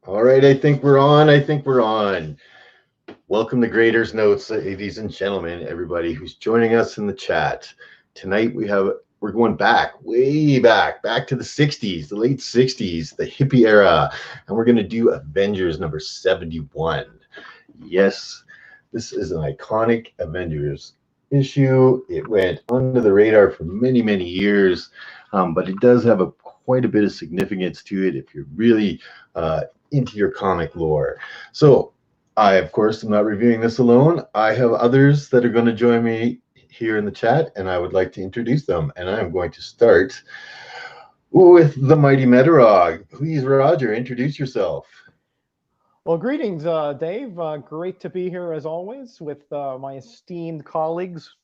All right, I think we're on. I think we're on. Welcome to Graders Notes, ladies and gentlemen, everybody who's joining us in the chat. Tonight we're going back, way back to the 60s, the late 60s, the hippie era, and we're going to do Avengers number 71. Yes, this is an iconic Avengers issue. It went under the radar for many years, but it does have quite a bit of significance to it if you're really into your comic lore. So, I, of course, am not reviewing this alone. I have others that are going to join me here in the chat, and I would like to introduce them. And I'm going to start with the mighty Metarog. Please, Roger, introduce yourself. Well, greetings, Dave. Great to be here as always with my esteemed colleagues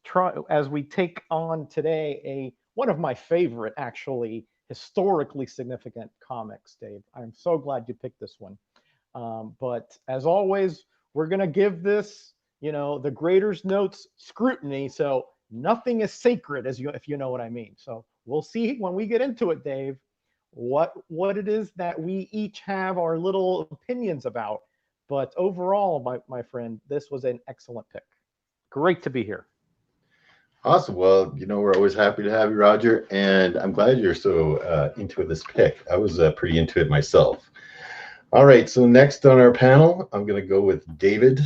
as we take on today one of my favorite, actually, historically significant comics, Dave. I'm so glad you picked this one. But as always, we're going to give this, the Graders Notes scrutiny. So nothing is sacred, if you know what I mean. So we'll see when we get into it, Dave, what it is that we each have our little opinions about. But overall, my friend, this was an excellent pick. Great to be here. Awesome. Well, we're always happy to have you, Roger, and I'm glad you're so into this pick. I was pretty into it myself. All right, so next on our panel, I'm going to go with David.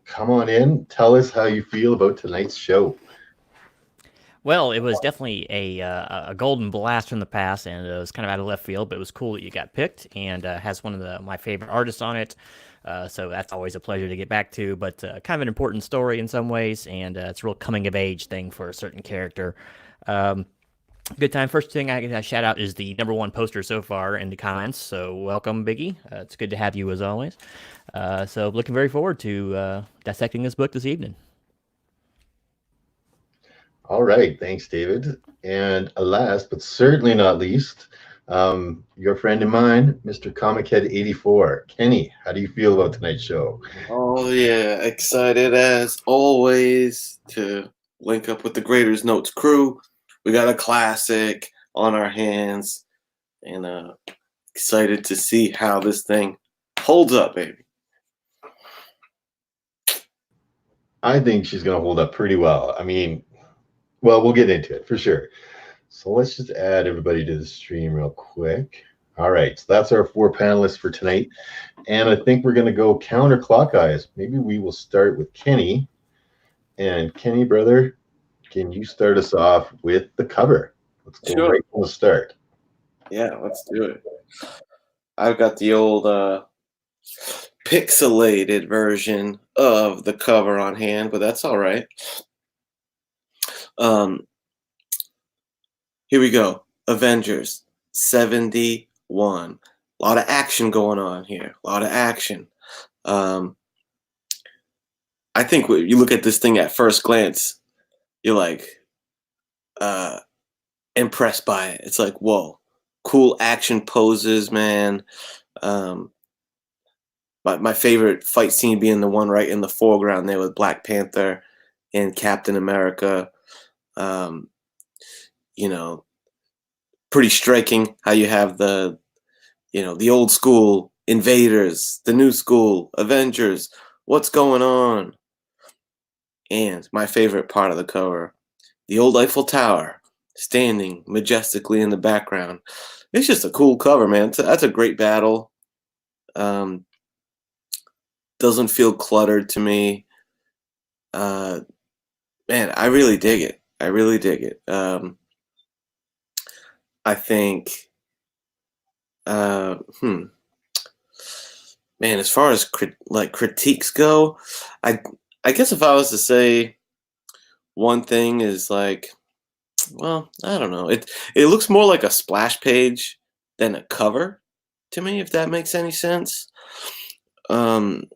Come on in. Tell us how you feel about tonight's show. Well, it was definitely a golden blast from the past, and it was kind of out of left field, but it was cool that you got picked, and has one of my favorite artists on it. So that's always a pleasure to get back to, but kind of an important story in some ways, and it's a real coming of age thing for a certain character. Good time. First thing I can shout out is the #1 poster so far in the comments. So welcome, Biggie. It's good to have you as always. So looking very forward to dissecting this book this evening. All right, thanks, David. And last but certainly not least, your friend and mine, Mr. Comichead 84. Kenny, how do you feel about tonight's show? Oh yeah, excited as always to link up with the Graders Notes crew. We got a classic on our hands, and excited to see how this thing holds up, baby. I think she's going to hold up pretty well. I mean, well, we'll get into it for sure. So let's just add everybody to the stream real quick. All right, so that's our 4 panelists for tonight. And I think we're going to go counterclockwise. Maybe we will start with Kenny. And Kenny, brother, can you start us off with the cover? Let's go right from the start. Yeah, let's do it. I've got the old pixelated version of the cover on hand, but that's all right. Here we go. Avengers 71. A lot of action going on here. A lot of action. I think when you look at this thing at first glance, you're like impressed by it. It's like, whoa, cool action poses, man. My favorite fight scene being the one right in the foreground there with Black Panther and Captain America. Pretty striking how you have the old school invaders, the new school Avengers. What's going on? And my favorite part of the cover, the old Eiffel Tower standing majestically in the background. It's just a cool cover, man. That's a great battle. Doesn't feel cluttered to me. Man, I really dig it. I really dig it. I think, man, as far as critiques go, I guess if I was to say one thing is like, well, I don't know. It looks more like a splash page than a cover to me, if that makes any sense. But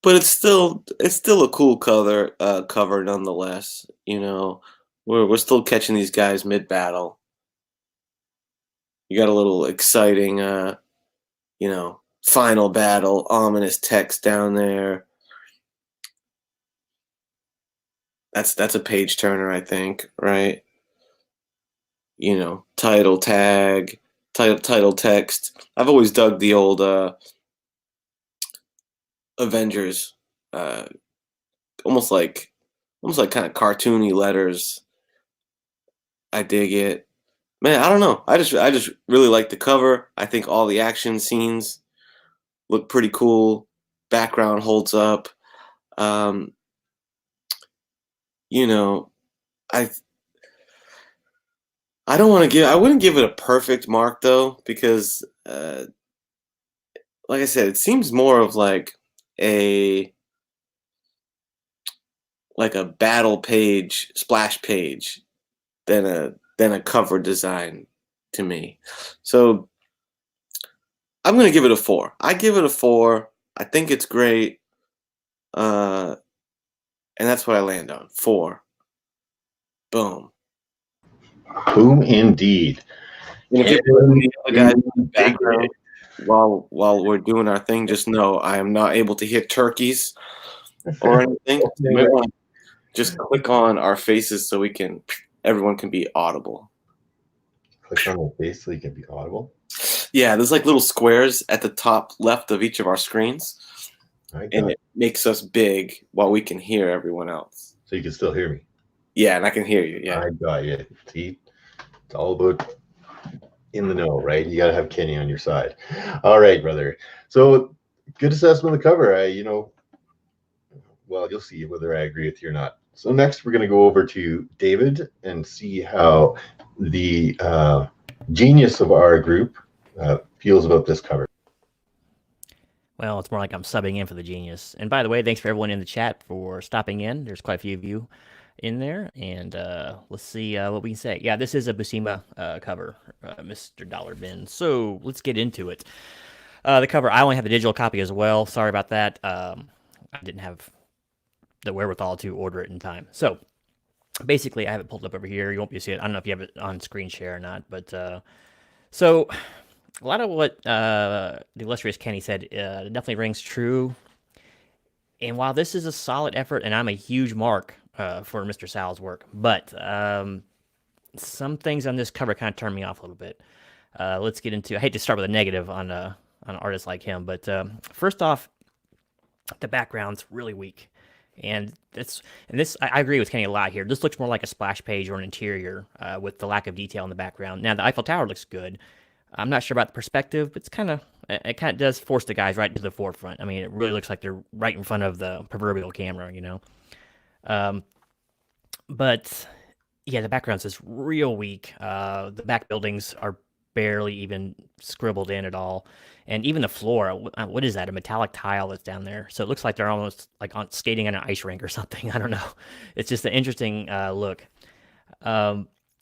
it's still a cool cover nonetheless. We're still catching these guys mid battle. You got a little exciting, final battle, ominous text down there. That's a page turner, I think, right? Title tag, title text. I've always dug the old Avengers, almost like kind of cartoony letters. I dig it, man. I don't know. I just really like the cover. I think all the action scenes look pretty cool. Background holds up. Um, you know, I don't want to give. I wouldn't give it a perfect mark though, because like I said, it seems more of a a battle page, splash page, than a cover design to me. So I'm gonna give it a 4. I give it a 4. I think it's great, and that's what I land on. 4. Boom. Boom, indeed. And if you're the other guys in the background while we're doing our thing, just know I am not able to hit turkeys or anything. You might want to just click on our faces so everyone can be audible. Click on the face so you can be audible. Yeah, there's like little squares at the top left of each of our screens, and it makes us big while we can hear everyone else. So you can still hear me. Yeah, and I can hear you. Yeah, I got you. See, it's all about in the know, right? You got to have Kenny on your side. All right, brother. So good assessment of the cover. Well, you'll see whether I agree with you or not. So next, we're going to go over to David and see how the genius of our group feels about this cover. Well, it's more like I'm subbing in for the genius. And by the way, thanks for everyone in the chat for stopping in. There's quite a few of you in there, and let's see what we can say. Yeah, this is a Buscema cover, Mr. Dollar Bin. So let's get into it. The cover, I only have the digital copy as well. Sorry about that. I didn't have the wherewithal to order it in time. So basically, I have it pulled up over here. You won't be able to see it. I don't know if you have it on screen share or not, but so a lot of what the illustrious Kenny said definitely rings true. And while this is a solid effort, and I'm a huge mark for Mr. Sal's work, but some things on this cover kind of turn me off a little bit. Let's get into. I hate to start with a negative on an artist like him, but first off, the background's really weak, and I agree with Kenny a lot here. This looks more like a splash page or an interior with the lack of detail in the background. Now the Eiffel Tower looks good. I'm not sure about the perspective, but it kind of does force the guys right to the forefront. I mean, it really looks like they're right in front of the proverbial camera, you know. But yeah, the background's just real weak. The back buildings are barely even scribbled in at all, and even the floor. What is that? A metallic tile that's down there. So it looks like they're almost like skating on an ice rink or something. I don't know. It's just an interesting look.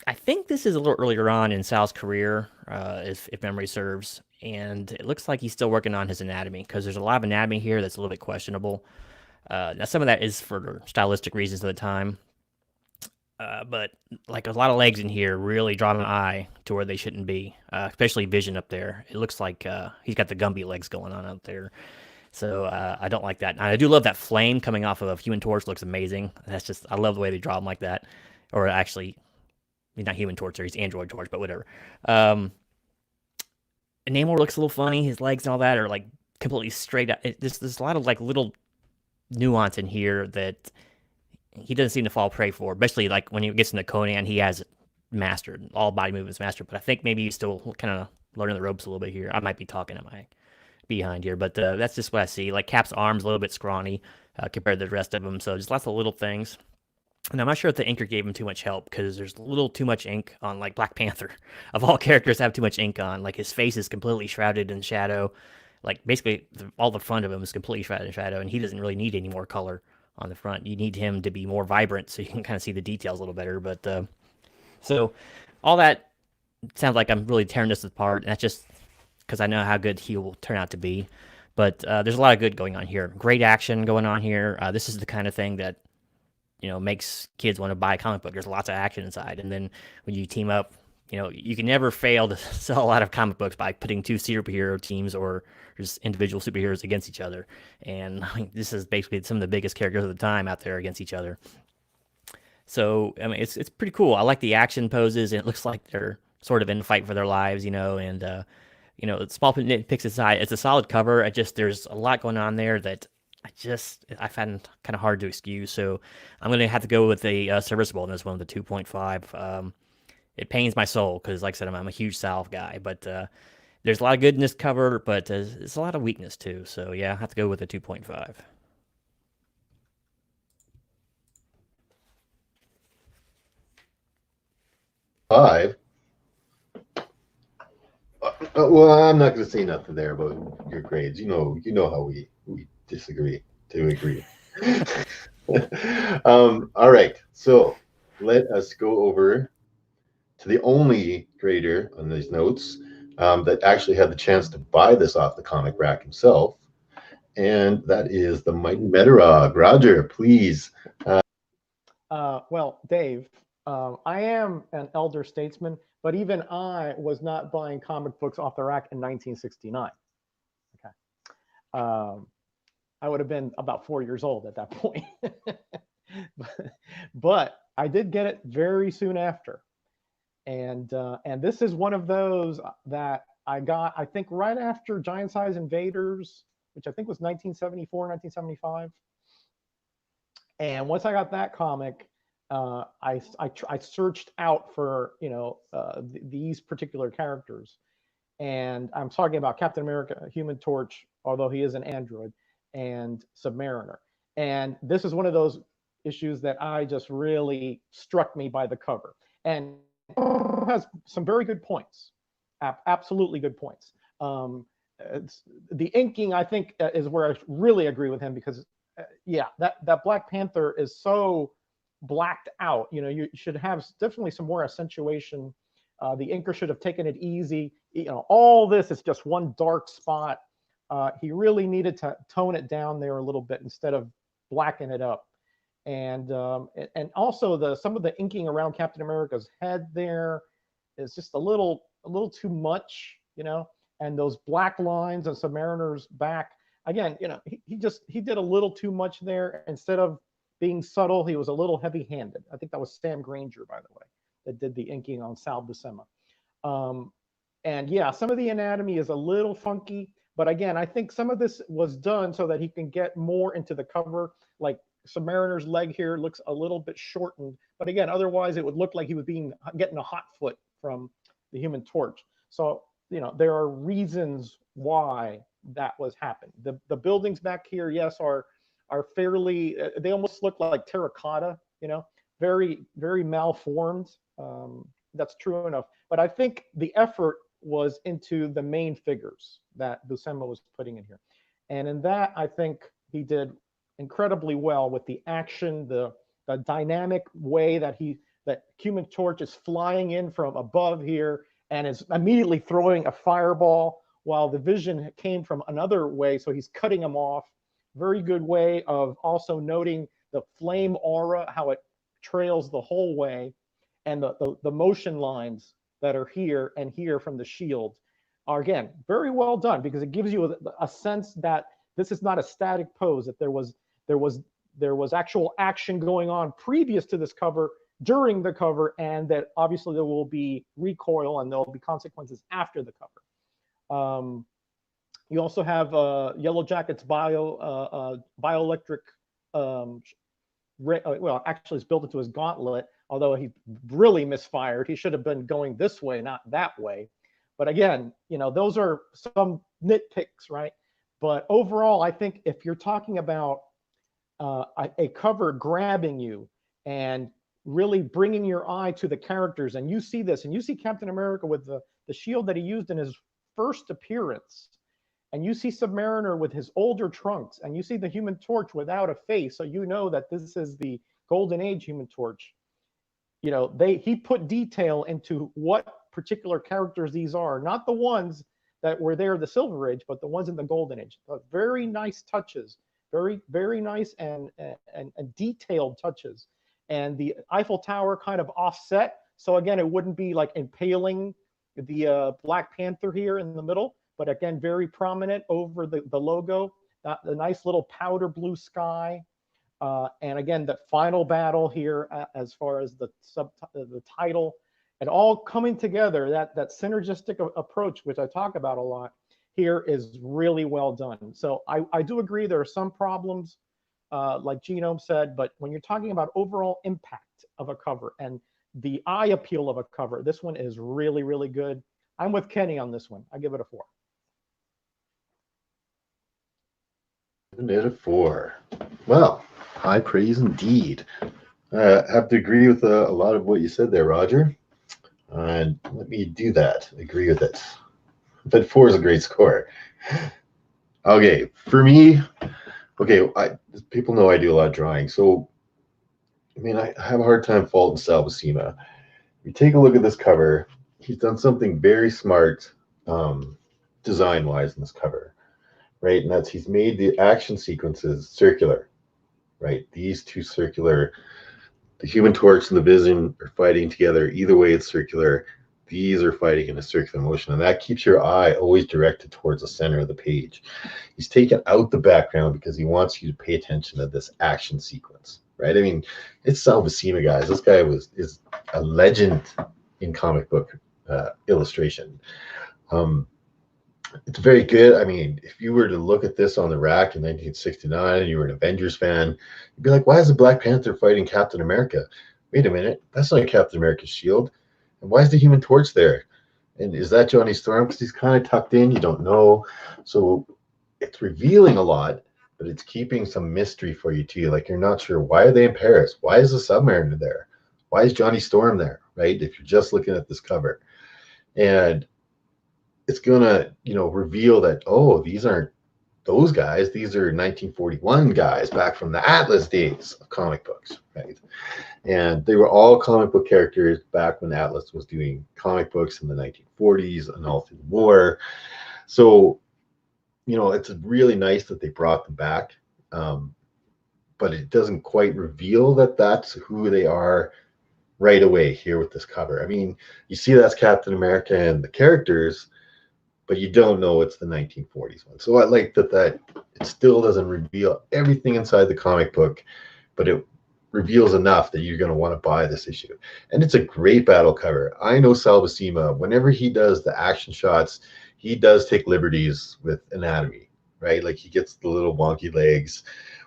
I think this is a little earlier on in Sal's career, if memory serves, and it looks like he's still working on his anatomy because there's a lot of anatomy here that's a little bit questionable. Now, some of that is for stylistic reasons at the time, but like a lot of legs in here really draw an eye to where they shouldn't be, especially Vision up there. It looks like he's got the Gumby legs going on out there. So I don't like that. I do love that flame coming off of a Human Torch. Looks amazing. I love the way they draw him like that. Or actually, he's not Human Torch, he's Android Torch, but whatever. Namor looks a little funny. His legs and all that are like completely straight up. There's a lot of like little nuance in here that he doesn't seem to fall prey for, especially like when he gets into Conan, he has it mastered, all body movements mastered. But I think maybe he's still kind of learning the ropes a little bit here. I might be talking at my behind here, but that's just what I see. Like Cap's arms a little bit scrawny compared to the rest of them, so just lots of little things. And I'm not sure if the inker gave him too much help because there's a little too much ink on like Black Panther. Of all characters, have too much ink on. Like his face is completely shrouded in shadow. Like basically all the front of him is completely shrouded in shadow, and he doesn't really need any more color on the front. You need him to be more vibrant so you can kind of see the details a little better. But so all that sounds like I'm really tearing this apart, and that's just because I know how good he will turn out to be. But there's a lot of good going on here. Great action going on here. This is the kind of thing that makes kids want to buy a comic book. There's lots of action inside. And then when you team up, you can never fail to sell a lot of comic books by putting two superhero teams or just individual superheroes against each other. And this is basically some of the biggest characters of the time out there against each other. So, I mean, it's pretty cool. I like the action poses, and it looks like they're, sort of in fight for their lives, and small nitpicks aside, it's a solid cover. There's a lot going on there that I find kind of hard to excuse. So I'm gonna have to go with a serviceable in this one, the 2.5. It pains my soul because, like I said, I'm a huge Salve guy, but there's a lot of good in this cover, but there's a lot of weakness too. So yeah, I have to go with a 2.5. 5. Well, I'm not going to say nothing there about your grades. You know how we disagree to agree. All right, so let us go over to the only grader on these notes that actually had the chance to buy this off the comic rack himself, and that is the mighty Metarog. Roger, please. Well, Dave, I am an elder statesman, but even I was not buying comic books off the rack in 1969. Okay. I would have been about 4 years old at that point. But I did get it very soon after. And this is one of those that I got, I think, right after Giant Size Invaders, which I think was 1974, 1975. And once I got that comic, I searched out for these particular characters, and I'm talking about Captain America, Human Torch, although he is an android, and Submariner. And this is one of those issues that I just really struck me by the cover, and has some very good points, absolutely good points. The inking, I think, is where I really agree with him, because yeah, that Black Panther is so blacked out. You should have definitely some more accentuation. The inker should have taken it easy. All this is just one dark spot. He really needed to tone it down there a little bit instead of blacken it up. And also some of the inking around Captain America's head there is just a little too much, and those black lines on Submariner's back. Again, he did a little too much there. Instead of being subtle, he was a little heavy-handed. I think that was Sam Granger, by the way, that did the inking on Sal Buscema. And yeah, some of the anatomy is a little funky, but again, I think some of this was done so that he can get more into the cover. Like Submariner's leg here looks a little bit shortened, but again, otherwise it would look like he was getting a hot foot from the Human Torch. So there are reasons why that was happening. The buildings back here, yes, are fairly, they almost look like terracotta, very, very malformed. That's true enough. But I think the effort was into the main figures that Buscema was putting in here. And in that, I think he did incredibly well with the action, the dynamic way that Human Torch is flying in from above here and is immediately throwing a fireball, while the Vision came from another way, so he's cutting him off. Very good way of also noting the flame aura, how it trails the whole way, and the motion lines that are here and here from the shield are, again, very well done, because it gives you a sense that this is not a static pose, that there was actual action going on previous to this cover, during the cover, and that obviously there will be recoil and there will be consequences after the cover. You also have Yellow Jacket's bioelectric, well, actually it's built into his gauntlet, although he really misfired. He should have been going this way, not that way. But again, those are some nitpicks, right? But overall, I think if you're talking about a cover grabbing you and really bringing your eye to the characters, and you see this, and you see Captain America with the shield that he used in his first appearance, and you see Submariner with his older trunks, and you see the Human Torch without a face, so you know that this is the Golden Age Human Torch. He put detail into what particular characters these are, not the ones that were there in the Silver Age, but the ones in the Golden Age. Very nice touches, very, very nice and detailed touches. And the Eiffel Tower kind of offset, so again, it wouldn't be like impaling the Black Panther here in the middle, but again, very prominent over the logo. The nice little powder blue sky. And again, the final battle here, as far as the title, it all coming together, that synergistic approach, which I talk about a lot here, is really well done. So I do agree there are some problems, like Genome said, but when you're talking about overall impact of a cover and the eye appeal of a cover, this one is really, really good. I'm with Kenny on this one. I give it a 4. It a 4. Well, high praise indeed. I have to agree with a lot of what you said there, Roger. And let me do that. Agree with it. But 4 is a great score. Okay, for me, okay, people know I do a lot of drawing. So, I mean, I have a hard time faulting Sal Buscema. If you take a look at this cover, he's done something very smart design-wise in this cover, right? And that's he's made the action sequences circular, right? These two circular, the Human Torch and the Vision are fighting together. Either way, it's circular. These are fighting in a circular motion, and that keeps your eye always directed towards the center of the page. He's taken out the background because he wants you to pay attention to this action sequence, right? I mean, it's Sal Buscema, guys. This guy is a legend in comic book illustration. It's very good. I mean, if you were to look at this on the rack in 1969 and you were an Avengers fan, you'd be like, why is the Black Panther fighting Captain America? Wait a minute, that's not Captain America's shield. And why is the Human Torch there? And is that Johnny Storm? Because he's kind of tucked in, you don't know. So it's revealing a lot, but it's keeping some mystery for you too. Like, you're not sure, why are they in Paris? Why is the Submariner there? Why is Johnny Storm there, right? If you're just looking at this cover. And it's gonna, reveal that, oh, these aren't those guys. These are 1941 guys back from the Atlas days of comic books, right? And they were all comic book characters back when Atlas was doing comic books in the 1940s and all through the war. So, it's really nice that they brought them back, but it doesn't quite reveal that that's who they are right away here with this cover. I mean, you see that's Captain America and the characters, but you don't know it's the 1940s one. So I like that it still doesn't reveal everything inside the comic book, but it reveals enough that you're going to want to buy this issue. And it's a great battle cover. I know Sal Buscema, whenever he does the action shots, he does take liberties with anatomy, right? Like, he gets the little wonky legs,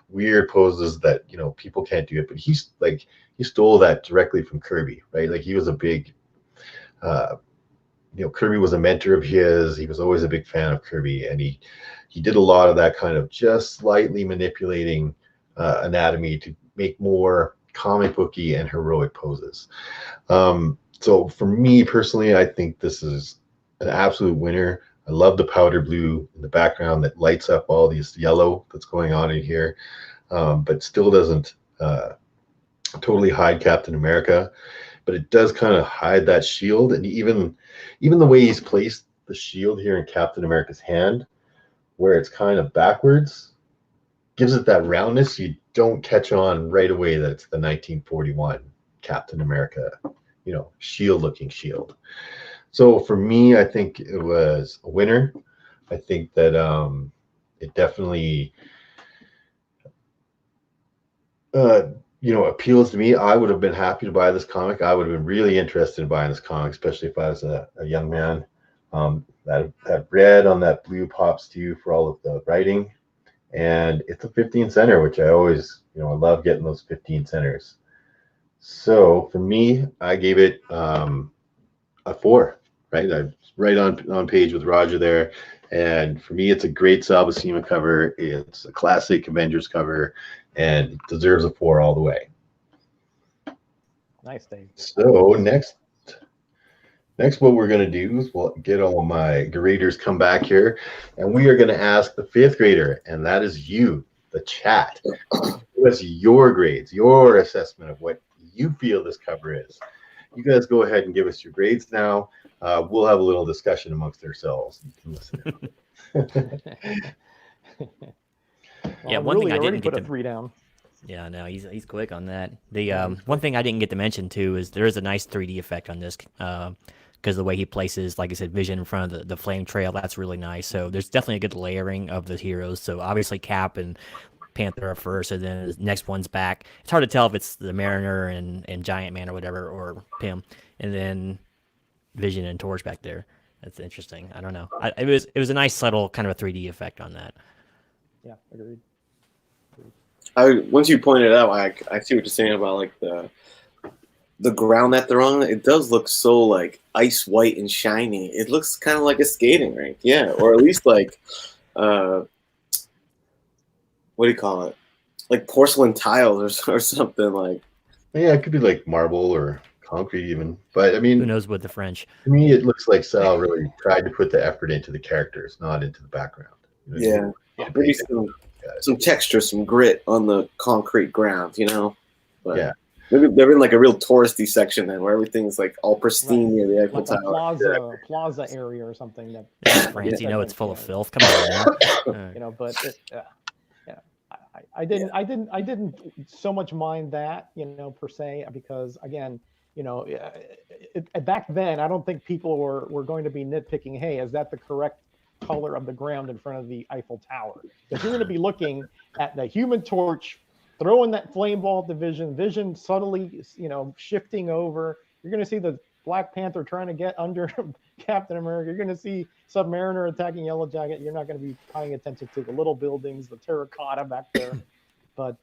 weird poses that, people can't do it. But he stole that directly from Kirby, right? Like, he was a big, Kirby was a mentor of his. He was always a big fan of Kirby, and he did a lot of that kind of just slightly manipulating anatomy to make more comic booky and heroic poses. So for me personally, I think this is an absolute winner. I love the powder blue in the background that lights up all these yellow that's going on in here, but still doesn't totally hide Captain America. But it does kind of hide that shield, and even the way he's placed the shield here in Captain America's hand, where it's kind of backwards, gives it that roundness. You don't catch on right away that it's the 1941 Captain America, shield-looking shield. So for me, I think it was a winner. I think that it definitely appeals to me. I would have been happy to buy this comic. I would have been really interested in buying this comic, especially if I was a young man. That red on that blue pops to you for all of the writing. And it's a 15 center, which I always, I love getting those 15 centers. So for me, I gave it a 4, right? I'm right on page with Roger there. And for me, it's a great Sal Buscema cover. It's a classic Avengers cover, and it deserves a 4 all the way. Nice, Dave. So next what we're going to do is we'll get all my graders come back here, and we are going to ask the 5th grader, and that is you, the chat. Give us your grades, your assessment of what you feel this cover is. You guys go ahead and give us your grades now. We'll have a little discussion amongst ourselves. You can listen in. Yeah, one thing I didn't get put a 3 down. Yeah, no, he's quick on that. The one thing I didn't get to mention too is there is a nice 3D effect on this because the way he places, like I said, Vision in front of the flame trail, that's really nice. So there's definitely a good layering of the heroes. So obviously Cap and Panther are first, and then the next one's back. It's hard to tell if it's the Mariner and Giant Man or whatever, or Pym. And then Vision and Torch back there. That's interesting. I don't know. It was a nice subtle kind of a 3D effect on that. Yeah, agreed. Once you pointed out, I see what you're saying about like the ground that they're on. It does look so like ice white and shiny. It looks kind of like a skating rink, yeah, or at least like what do you call it? Like porcelain tiles or something like. Yeah, it could be like marble or concrete even. But I Who mean, knows with the French? to me, it looks like Sal really tried to put the effort into the characters, not into the background. You know what I mean? Yeah, maybe some texture, some grit on the concrete ground, you know. But Yeah. maybe they're in like a real touristy section then, where everything's like all pristine near the Eiffel Like a Tower. plaza area or something. That France, you know, it's full of filth. Come on, man. you know, but yeah, I didn't so much mind that, you know, per se, because again, you know, back then I don't think people were going to be nitpicking, hey, is that the correct color of the ground in front of the Eiffel Tower? Because you're going to be looking at the Human Torch throwing that flame ball at the Vision subtly, you know, shifting over. You're going to see the Black Panther trying to get under Captain America. You're going to see Submariner attacking Yellow Jacket. You're not going to be paying attention to the little buildings, the terracotta back there. But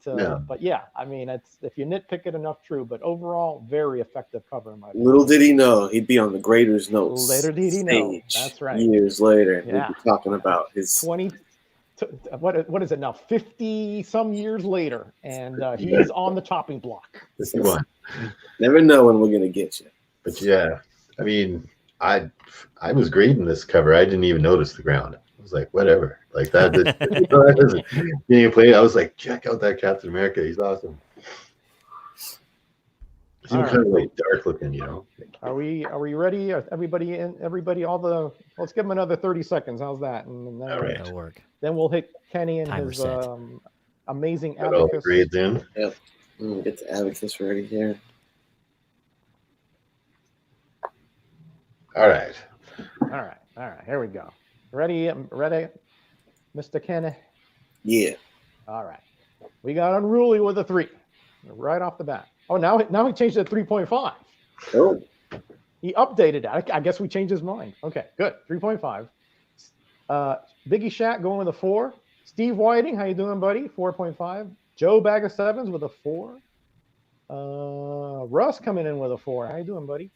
yeah, I mean, it's, if you nitpick it enough, true. But overall, very effective cover in my opinion. Little did he know he'd be on the Graders Notes. Later did he know. That's right. Years later, Yeah. we'd be talking about his 20. What is it now? 50 some years later, and he's on the chopping block. Never know when we're gonna get you. But yeah, I mean, I was grading this cover. I didn't even notice the ground. I was like, whatever. Like that. That doesn't being played. I was like, check out that Captain America. He's awesome. He's kind of like dark looking, you know. Are we ready? Everybody in? Everybody, all the. Let's give him another 30 seconds. How's that? And then, All right. That'll work. Then we'll hit Kenny and Timer his set. amazing Got all the abacus. grades in. Yep. Get the abacus ready here. All right. All right. Here we go. Ready, Mr. Kenny? Yeah. All right. We got Unruly with a 3, right off the bat. Oh, now he changed it to 3.5. Oh. He updated it. I guess we changed his mind. Okay, good. 3.5. Biggie Shat going with a 4. Steve Whiting, how you doing, buddy? 4.5. Joe Bag of Sevens with a 4. Russ coming in with a 4. How you doing, buddy?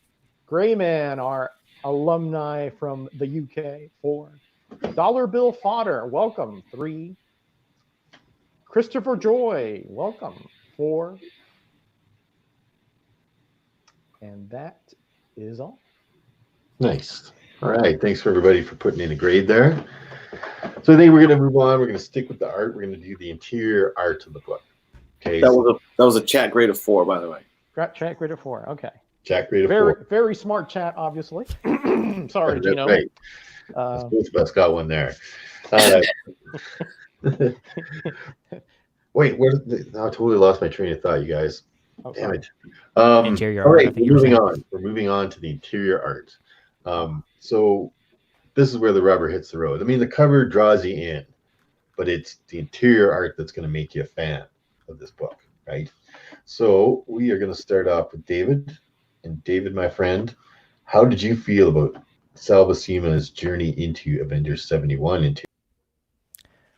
Grayman, our alumni from the UK, 4. Dollar Bill Fodder, welcome, 3. Christopher Joy, welcome, 4. And that is all. Nice. All right. Thanks for everybody for putting in a grade there. So I think we're going to move on. We're going to stick with the art. We're going to do the interior art of the book. Okay. That was a chat grade of 4, by the way. Chat grade of 4. Okay. Chat grade of Very 4. very smart chat, obviously. Sorry, That's Gino. right. Both of us got one there. Wait, I totally lost my train of thought, you guys. Oh, Damn sorry. it. Interior all art, I right, think we're you were moving saying. on. We're moving on to the interior art. So this is where the rubber hits the road. I mean, the cover draws you in, but it's the interior art that's going to make you a fan of this book, right? So we are going to start off with David. And David, my friend, how did you feel about Sal Buscema's journey into Avengers 71?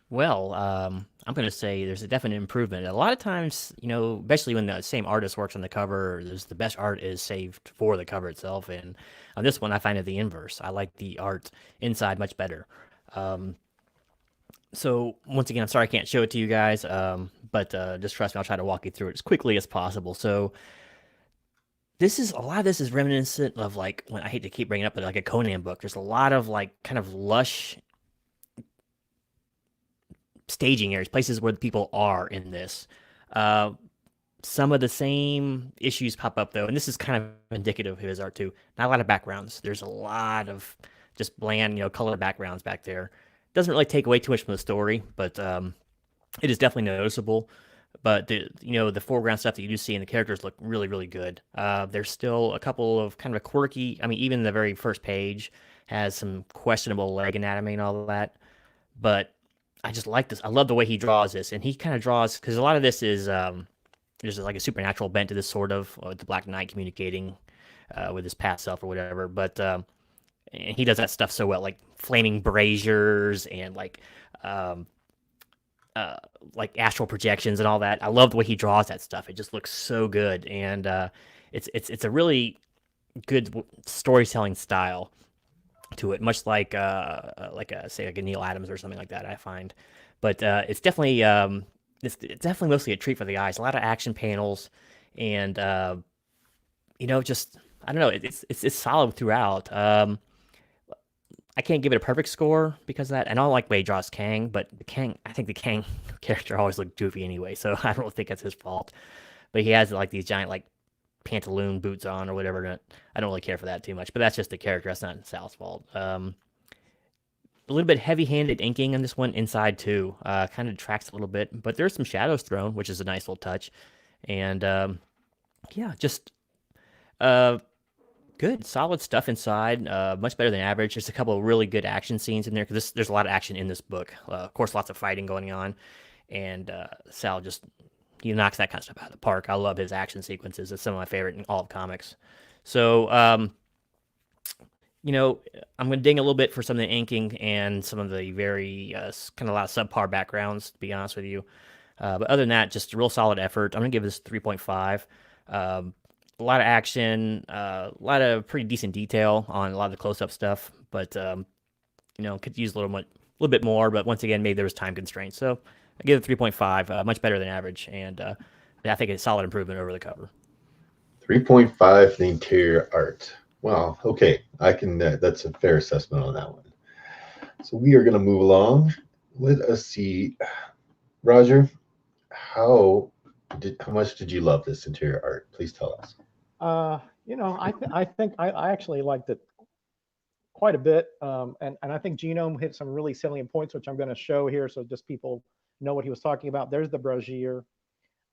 Well, I'm going to say there's a definite improvement. A lot of times, you know, especially when the same artist works on the cover, the best art is saved for the cover itself. And on this one, I find it the inverse. I like the art inside much better. So once again, I'm sorry I can't show it to you guys, but just trust me, I'll try to walk you through it as quickly as possible. So a lot of this is reminiscent of, like, when I hate to keep bringing it up, but like a Conan book. There's a lot of like kind of lush staging areas, places where the people are in this. Some of the same issues pop up though, and this is kind of indicative of his art too. Not a lot of backgrounds. There's a lot of just bland, you know, color backgrounds back there. Doesn't really take away too much from the story, but it is definitely noticeable. But the foreground stuff that you do see in the characters look really, really good. There's still a couple of kind of a quirky. I mean, even the very first page has some questionable leg anatomy and all that. But I just like this. I love the way he draws this, and he kind of draws, because a lot of this is there's like a supernatural bent to this, sort of, with the Black Knight communicating with his past self or whatever. But and he does that stuff so well, like flaming braziers and um, like astral projections and all that. I love the way he draws that stuff. It just looks so good, and it's a really good storytelling style to it, much like a say like a Neil Adams or something like that. I find, but it's definitely mostly a treat for the eyes. A lot of action panels, and just I don't know. It's solid throughout. I can't give it a perfect score because of that. And I don't like the way he draws Kang, but I think the Kang character always looked goofy anyway, so I don't think that's his fault. But he has like these giant like pantaloon boots on or whatever. And I don't really care for that too much, but that's just the character. That's not Sal's fault. A little bit heavy-handed inking on this one inside too. Kind of detracts a little bit, but there's some shadows thrown, which is a nice little touch. And yeah, just good, solid stuff inside. Much better than average. There's a couple of really good action scenes in there because there's a lot of action in this book. Of course, lots of fighting going on, and Sal just he knocks that kind of stuff out of the park. I love his action sequences. It's some of my favorite in all of comics. So, I'm going to ding a little bit for some of the inking and some of the very kind of a lot of subpar backgrounds, to be honest with you. But other than that, just a real solid effort. I'm going to give this 3.5. A lot of action, a lot of pretty decent detail on a lot of the close-up stuff, but could use a little bit more. But once again, maybe there was time constraints, so I give it 3.5, much better than average, and I think it's a solid improvement over the cover. 3.5 for the interior art. Well, okay, I can. That's a fair assessment on that one. So we are going to move along. Let us see, Roger. How much did you love this interior art? Please tell us. I think I actually liked it quite a bit, and I think Genome hit some really salient points, which I'm going to show here, so just people know what he was talking about. There's the brazier,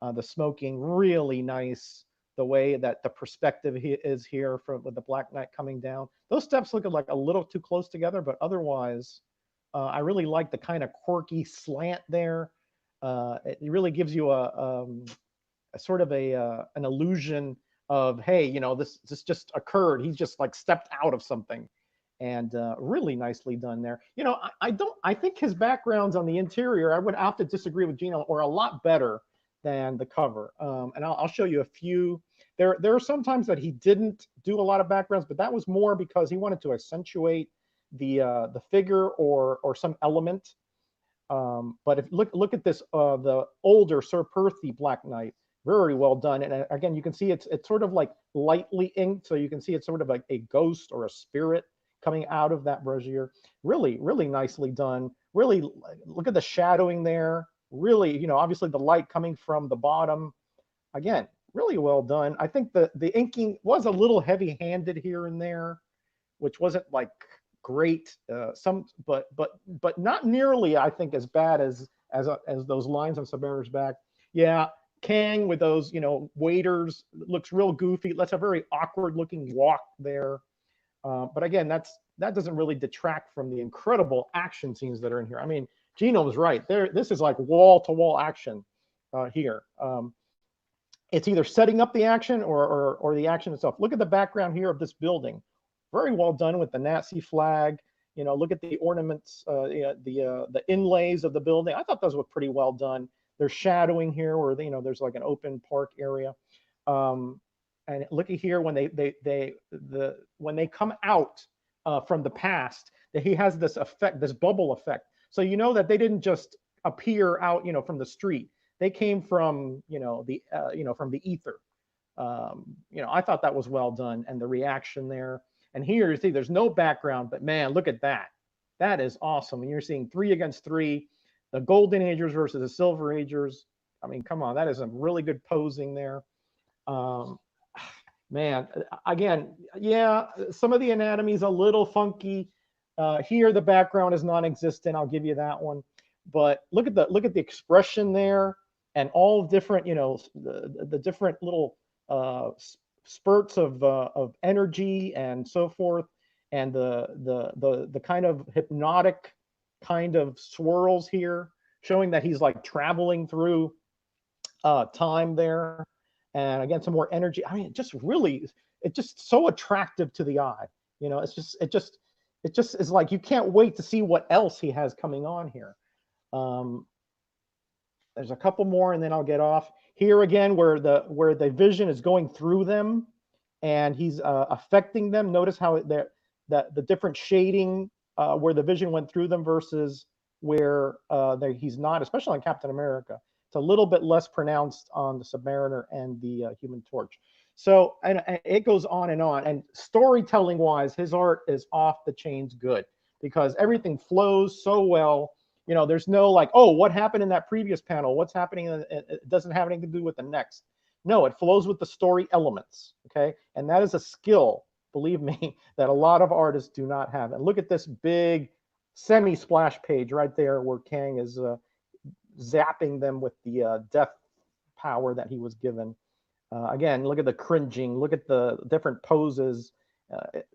the smoking, really nice. The way that the perspective is here with the Black Knight coming down. Those steps look like a little too close together, but otherwise, I really like the kind of quirky slant there. It really gives you a sort of an illusion of, hey, this just occurred. He just like stepped out of something, and really nicely done there. I think his backgrounds on the interior, I would have to disagree with Gino, are a lot better than the cover. And I'll show you a few. There are some times that he didn't do a lot of backgrounds, but that was more because he wanted to accentuate the figure or some element. But if look at this, the older Sir Percy Black Knight, very well done. And again, you can see it's sort of like lightly inked, so you can see it's sort of like a ghost or a spirit coming out of that brazier. Really, really nicely done. Really, look at the shadowing there. Really, obviously the light coming from the bottom. Again, really well done. I think the inking was a little heavy-handed here and there, which wasn't like great. But not nearly, I think, as bad as those lines on Sabera's back. Yeah, Kang with those waiters looks real goofy. That's a very awkward-looking walk there. But again, that doesn't really detract from the incredible action scenes that are in here. I mean, Gino was right. This is like wall-to-wall action here. It's either setting up the action or the action itself. Look at the background here of this building. Very well done with the Nazi flag. Look at the ornaments, the inlays of the building. I thought those were pretty well done. There's shadowing here where there's like an open park area. And look at here when when they come out from the past, that he has this effect, this bubble effect. So that they didn't just appear out, from the street. They came from, from the ether. I thought that was well done, and the reaction there. And here you see there's no background, but man, look at that. That is awesome. And you're seeing 3 against 3, the Golden Agers versus the Silver Agers. I mean, come on, that is some really good posing there. Man, again, yeah, some of the anatomy is a little funky. Here, the background is non-existent. I'll give you that one. But look at the expression there, and all different, the different little spurts of energy and so forth, and the kind of hypnotic kind of swirls here, showing that he's like traveling through time there. And again, some more energy. I mean, just really, just so attractive to the eye. You know, it just is like you can't wait to see what else he has coming on here. Um, there's a couple more, and then I'll get off. Here again, where the vision is going through them, and he's affecting them. Notice how the different shading where the vision went through them versus where he's not, especially on Captain America. It's a little bit less pronounced on the Submariner and the Human Torch. So and it goes on. And storytelling wise, his art is off the chains good because everything flows so well. You know, there's no like, oh, what happened in that previous panel? What's happening? It doesn't have anything to do with the next. No, it flows with the story elements. Okay. And that is a skill, believe me, that a lot of artists do not have. And look at this big semi-splash page right there where Kang is zapping them with the death power that he was given. Again, look at the cringing. Look at the different poses.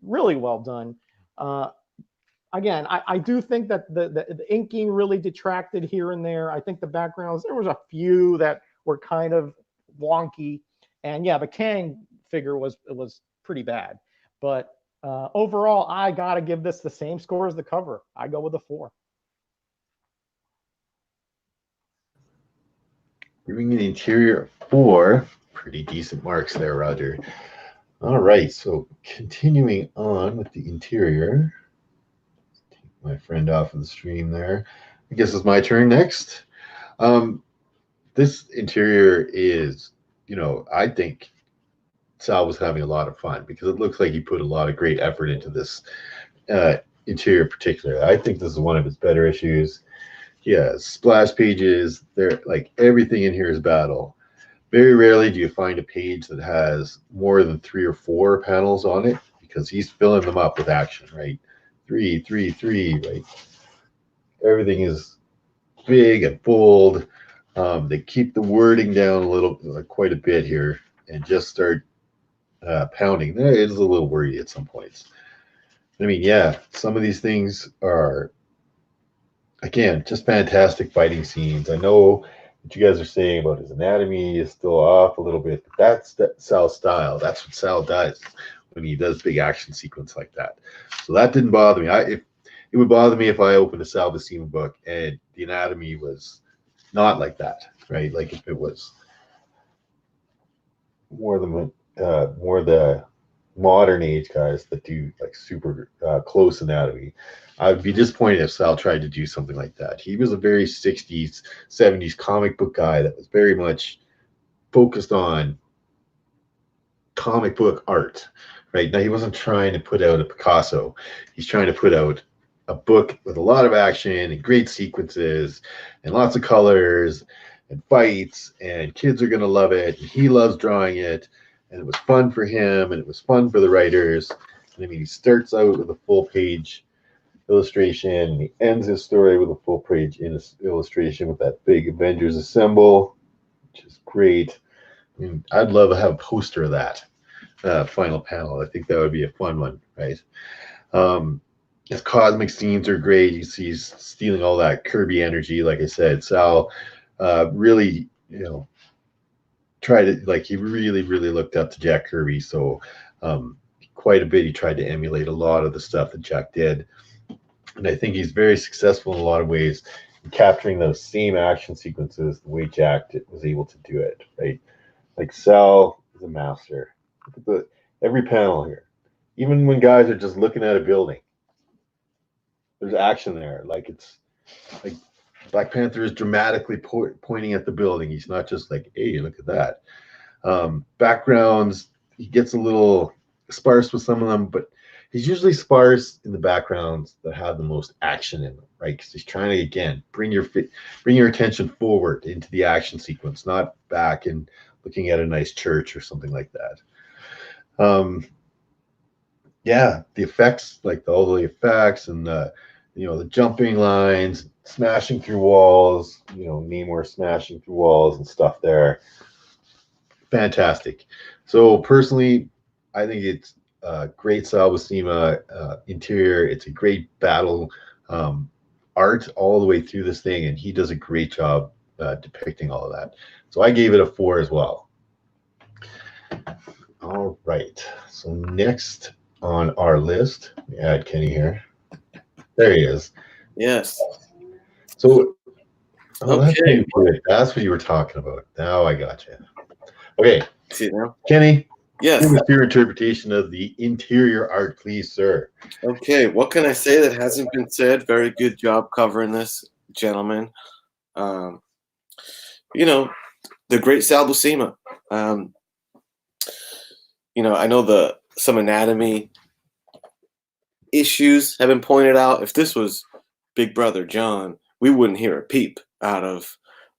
Really well done. Again, I do think that the inking really detracted here and there. I think the backgrounds, there was a few that were kind of wonky. And yeah, the Kang figure was pretty bad. But overall, I got to give this the same score as the cover. I go with a 4. Giving the interior 4. Pretty decent marks there, Roger. All right, so continuing on with the interior. Take my friend off of the stream there. I guess it's my turn next. This interior is, you know, I think Sal was having a lot of fun because it looks like he put a lot of great effort into this interior in particular. I think this is one of his better issues. Yeah, splash pages. They're like everything in here is battle. Very rarely do you find a page that has more than 3 or 4 panels on it because he's filling them up with action, right? 3, 3, 3, right? Everything is big and bold. They keep the wording down a little, quite a bit here, and just start pounding. It is a little wordy at some points. I mean, yeah, some of these things are, again, just fantastic fighting scenes. I know what you guys are saying about his anatomy is still off a little bit, but that's Sal's style. That's what Sal does when he does big action sequence like that. So that didn't bother me. It would bother me if I opened a Sal Buscema book and the anatomy was not like that, right? Like if it was more the modern age guys that do like super close anatomy. I'd be disappointed if Sal tried to do something like that. He was a very 60s, 70s comic book guy that was very much focused on comic book art, right? Now, he wasn't trying to put out a Picasso. He's trying to put out a book with a lot of action and great sequences and lots of colors and fights, and kids are going to love it. And he loves drawing it, and it was fun for him, and it was fun for the writers. And I mean, he starts out with a full page illustration, and he ends his story with a full page illustration with that big Avengers Assemble, which is great. I mean, I'd love to have a poster of that final panel. I think that would be a fun one, right? His cosmic scenes are great. He's stealing all that Kirby energy. Like I said, Sal really, you know, tried to, like, he really, really looked up to Jack Kirby. So quite a bit, he tried to emulate a lot of the stuff that Jack did. And I think he's very successful in a lot of ways in capturing those same action sequences the way Jack was able to do it, right? Like Sal is a master. Look at every panel here. Even when guys are just looking at a building, there's action there. Like it's like Black Panther is dramatically pointing at the building. He's not just like, hey, look at that. Backgrounds, he gets a little sparse with some of them, but he's usually sparse in the backgrounds that have the most action in them, right? Because he's trying to, again, bring your attention forward into the action sequence, not back and looking at a nice church or something like that. Yeah, the effects, like all the effects and the jumping lines, smashing through walls, Namor smashing through walls and stuff there. Fantastic. So personally, I think it's great Sal Buscema interior. It's a great battle art all the way through this thing, and he does a great job depicting all of that. So I gave it a 4 as well. All right. So next on our list, let me add Kenny here. There he is. Yes. So, oh, that's how Okay. you put it. That's what you were talking about. Now I got you. Okay, See now? Kenny, Yes. give us your interpretation of the interior art, please, sir. Okay. What can I say that hasn't been said? Very good job covering this, gentlemen. Um, you know, the great Sal Buscema. Um, I know some anatomy issues have been pointed out. If this was Big Brother John, we wouldn't hear a peep out of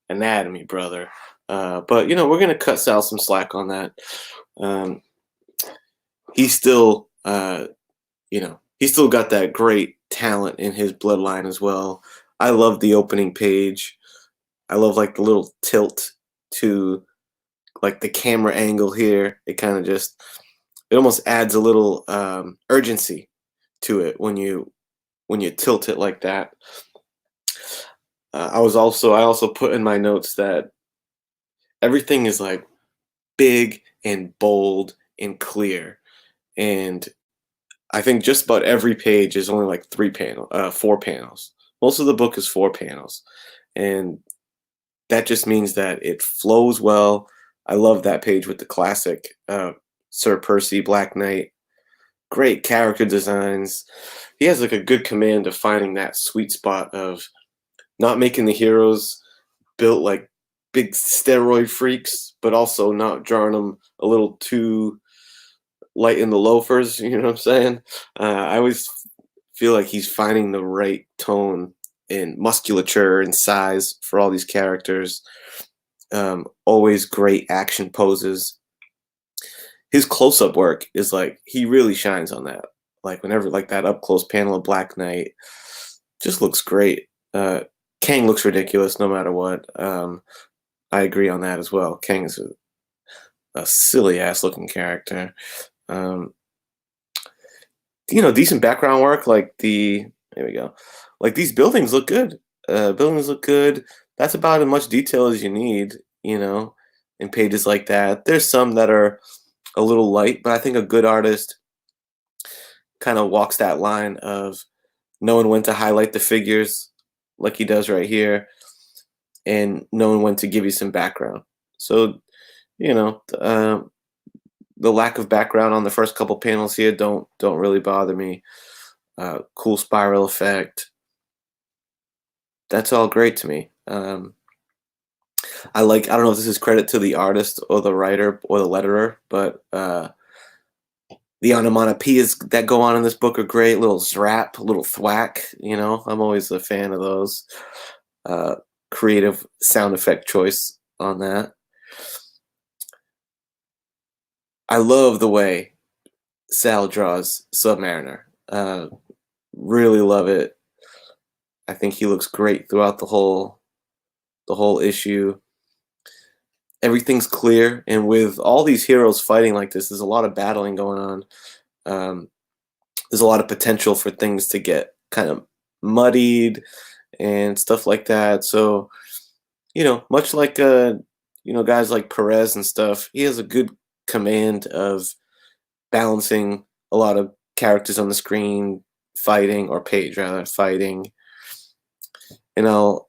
anatomy, brother. But we're gonna cut Sal some slack on that. Um, he's still, he's still got that great talent in his bloodline as well. I love the opening page. I love like the little tilt to like the camera angle here. It kind of it almost adds a little urgency to it when you tilt it like that. I also put in my notes that everything is like big and bold and clear, and I think just about every page is only like 4 panels. Most of the book is 4 panels, and that just means that it flows well. I love that page with the classic Sir Percy Black Knight. Great character designs. He has like a good command of finding that sweet spot of not making the heroes built like big steroid freaks, but also not drawing them a little too light in the loafers. You know what I'm saying? I always feel like he's finding the right tone and musculature and size for all these characters. Always great action poses. His close-up work is like he really shines on that. Like whenever like that up close panel of Black Knight just looks great. Kang looks ridiculous no matter what. I agree on that as well. Kang is a silly ass looking character. Um, decent background work. There we go. Like these buildings look good. Buildings look good. That's about as much detail as you need. In pages like that. There's some that are a little light, but I think a good artist kind of walks that line of knowing when to highlight the figures, like he does right here, and knowing when to give you some background. So, the lack of background on the first couple panels here don't really bother me. Cool spiral effect. That's all great to me. I don't know if this is credit to the artist or the writer or the letterer, but the onomatopoeias that go on in this book are great. Little zrap, little thwack. I'm always a fan of those. Creative sound effect choice on that. I love the way Sal draws Submariner. Really love it. I think he looks great throughout the whole issue. Everything's clear, and with all these heroes fighting like this, there's a lot of battling going on. There's a lot of potential for things to get kind of muddied and stuff like that. So, much like guys like Perez and stuff, he has a good command of balancing a lot of characters on the screen fighting, or page rather, fighting. And I'll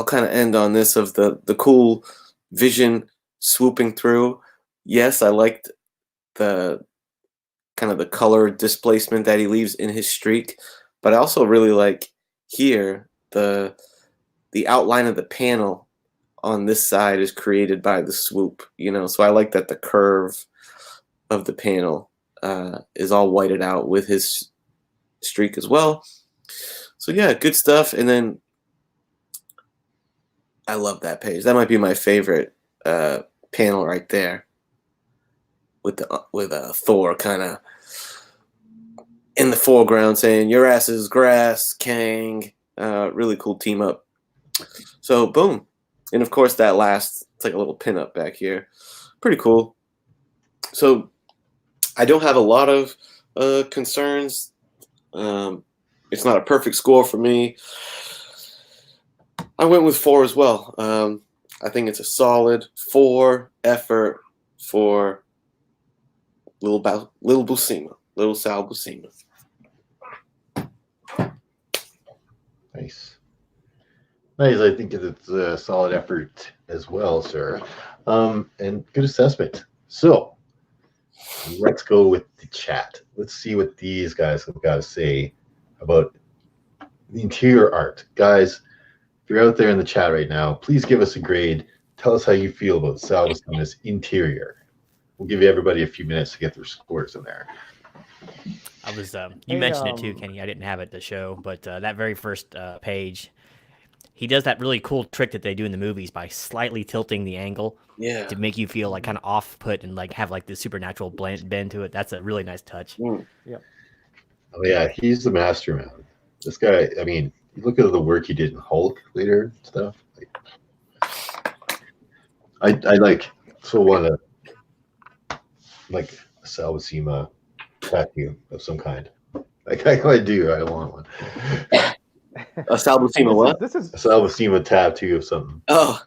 kind of end on this of the cool vision swooping through. Yes, I liked the kind of the color displacement that he leaves in his streak, but I also really like here the outline of the panel on this side is created by the swoop, so I like that the curve of the panel is all whited out with his streak as well. So yeah, good stuff. And then I love that page. That might be my favorite panel right there, with Thor kind of in the foreground saying "Your ass is grass, Kang." Really cool team up. So boom, and of course that last, it's like a little pin up back here. Pretty cool. So I don't have a lot of concerns. It's not a perfect score for me. I went with 4 as well. I think it's a solid 4 effort for Little Buscema, little Sal Buscema. Nice. Nice. I think it's a solid effort as well, sir. And good assessment. So let's go with the chat. Let's see what these guys have got to say about the interior art. Guys, if you're out there in the chat right now, please give us a grade. Tell us how you feel about Sal Buscema's interior. We'll give everybody a few minutes to get their scores in there. I was you mentioned it too, Kenny. I didn't have it to show, but that very first page, he does that really cool trick that they do in the movies by slightly tilting the angle to make you feel like kind of off put and like have like this supernatural bend to it. That's a really nice touch. Yep. Oh yeah, he's the master, man. This guy, I mean, you look at the work he did in Hulk later and stuff. Like, I like so want to like a Sal Buscema tattoo of some kind. Like I do. I want one. A Sal Buscema what? This is A Sal Buscema tattoo of something. Oh.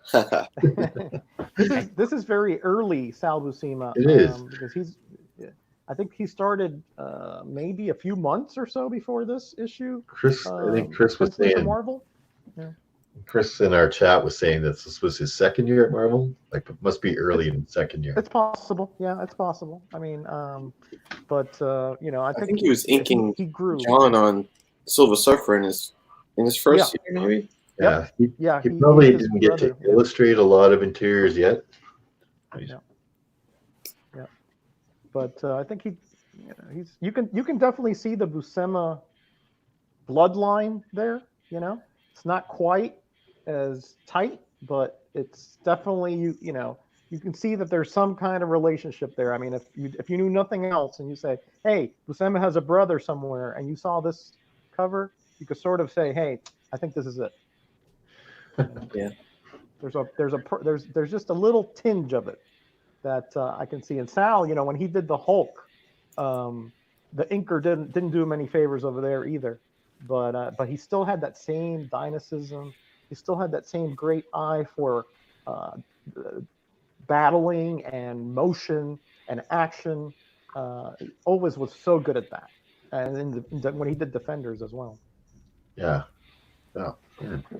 this is very early Sal Buscema. It is because I think he started maybe a few months or so before this issue. I think Chris was saying Marvel. Yeah. Chris in our chat was saying that this was his second year at Marvel. Like, it must be early in the second year. It's possible. Yeah, it's possible. I mean, but I think he was inking he grew. John on Silver Surfer in his first year, maybe. Yeah, Yep. he probably didn't get to illustrate a lot of interiors yet. Yeah. But I think you can definitely see the Buscema bloodline there. It's not quite as tight, but it's definitely you can see that there's some kind of relationship there. I mean, if you knew nothing else and you say, hey, Buscema has a brother somewhere, and you saw this cover, you could sort of say, hey, I think this is it. Yeah. There's just a little tinge of it that I can see. And Sal, when he did the Hulk, the inker didn't do him any favors over there either. But he still had that same dynamism. He still had that same great eye for battling and motion and action. He always was so good at that. And when he did Defenders as well. Yeah. Oh,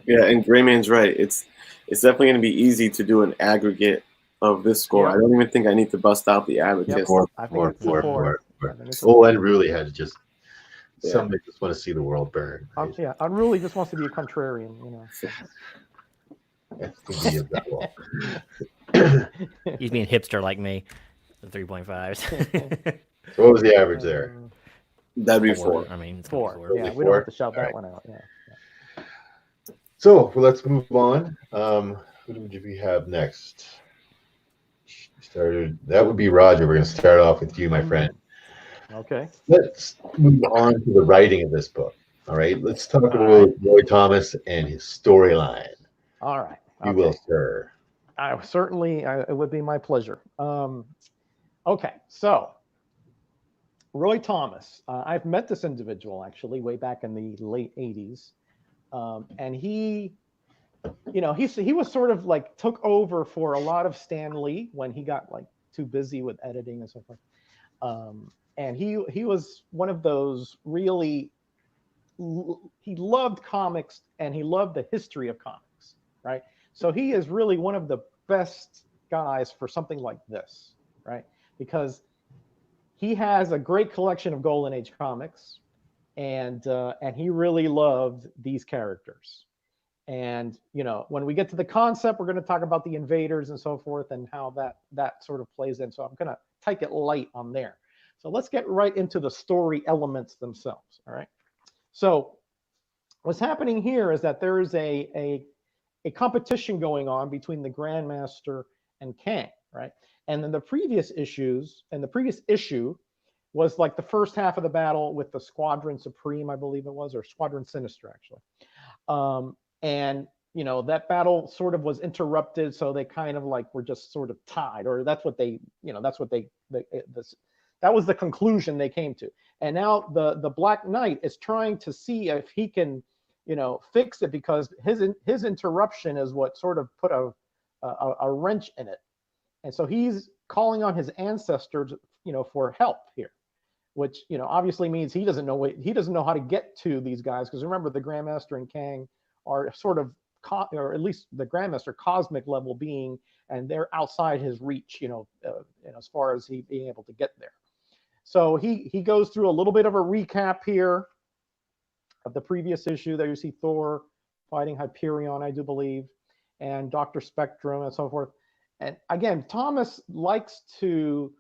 yeah, and Grayman's right. It's definitely going to be easy to do an aggregate of this score. I don't even think I need to bust out the abacus. Four. Oh, and really had to just somebody just want to see the world burn. Right? Unruly just wants to be a contrarian, That's the beauty of that wall. He's being hipster like me. The 3.5s. So what was the average there? That'd be 4. I mean, it's 4. Yeah, we don't have to shout that one out. Yeah. So let's move on. Who do we have next? That would be Roger. We're going to start off with you, my friend. Okay. Let's move on to the writing of this book. All right. Let's talk about Roy Thomas and his storyline. All right. You will, sir. It would be my pleasure. Okay. So, Roy Thomas. I've met this individual actually way back in the late 80s. And he was sort of like took over for a lot of Stan Lee when he got like too busy with editing and so forth. And he was one of those really, he loved comics and he loved the history of comics, right? So he is really one of the best guys for something like this, right? Because he has a great collection of Golden Age comics, and he really loved these characters. And when we get to the concept, we're going to talk about the invaders and so forth and how that sort of plays in. So I'm going to take it light on there. So let's get right into the story elements themselves. All right. So what's happening here is that there is a competition going on between the Grandmaster and Kang, right? And then the previous issue was like the first half of the battle with the Squadron Supreme, I believe it was, or Squadron Sinister, actually. And that battle sort of was interrupted, so they kind of like were just sort of tied, or that was the conclusion they came to. And now the Black Knight is trying to see if he can, fix it, because his interruption is what sort of put a wrench in it. And so he's calling on his ancestors for help here, which obviously means he doesn't know how to get to these guys, because remember, the Grandmaster and Kang are sort of, or at least the Grandmaster, cosmic level being, and they're outside his reach, as far as he being able to get there. So he goes through a little bit of a recap here of the previous issue. There you see Thor fighting Hyperion, I do believe, and Dr. Spectrum and so forth. And again, Thomas likes to,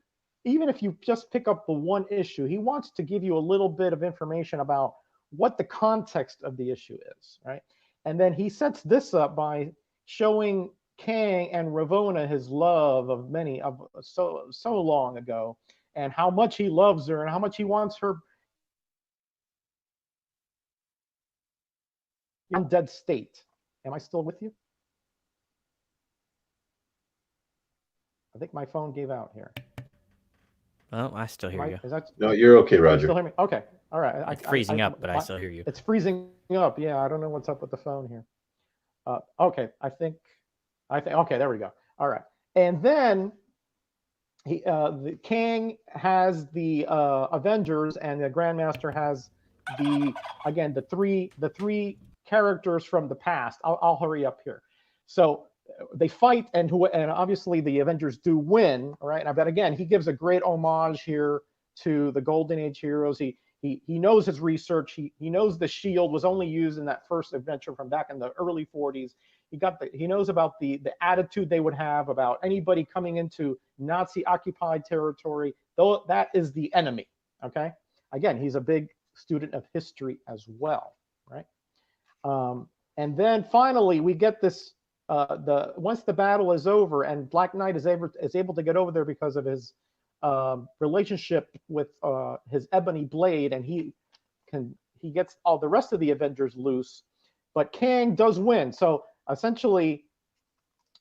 even if you just pick up the one issue, he wants to give you a little bit of information about what the context of the issue is, right? And then he sets this up by showing Kang and Ravonna his love of so long ago, and how much he loves her and how much he wants her in dead state. Am I still with you? I think my phone gave out here. Well, I still hear you. No, you're okay, You Roger. still hear me? Okay. All right. It's freezing up, but I still hear you. It's freezing up. Yeah, I don't know what's up with the phone here. Okay, I think. Okay, there we go. All right, and then the Kang has the Avengers, and the Grandmaster has the three characters from the past. I'll hurry up here. So they fight, and obviously the Avengers do win, right? But again, he gives a great homage here to the Golden Age heroes. He knows his research. He knows the shield was only used in that first adventure from back in the early 40s. He knows about the attitude they would have about anybody coming into Nazi occupied territory. Though that is the enemy. Okay. Again, he's a big student of history as well, right? And then finally we get this. Once the battle is over and Black Knight is able to get over there because of his relationship with his ebony blade, and he gets all the rest of the Avengers loose, but Kang does win. So essentially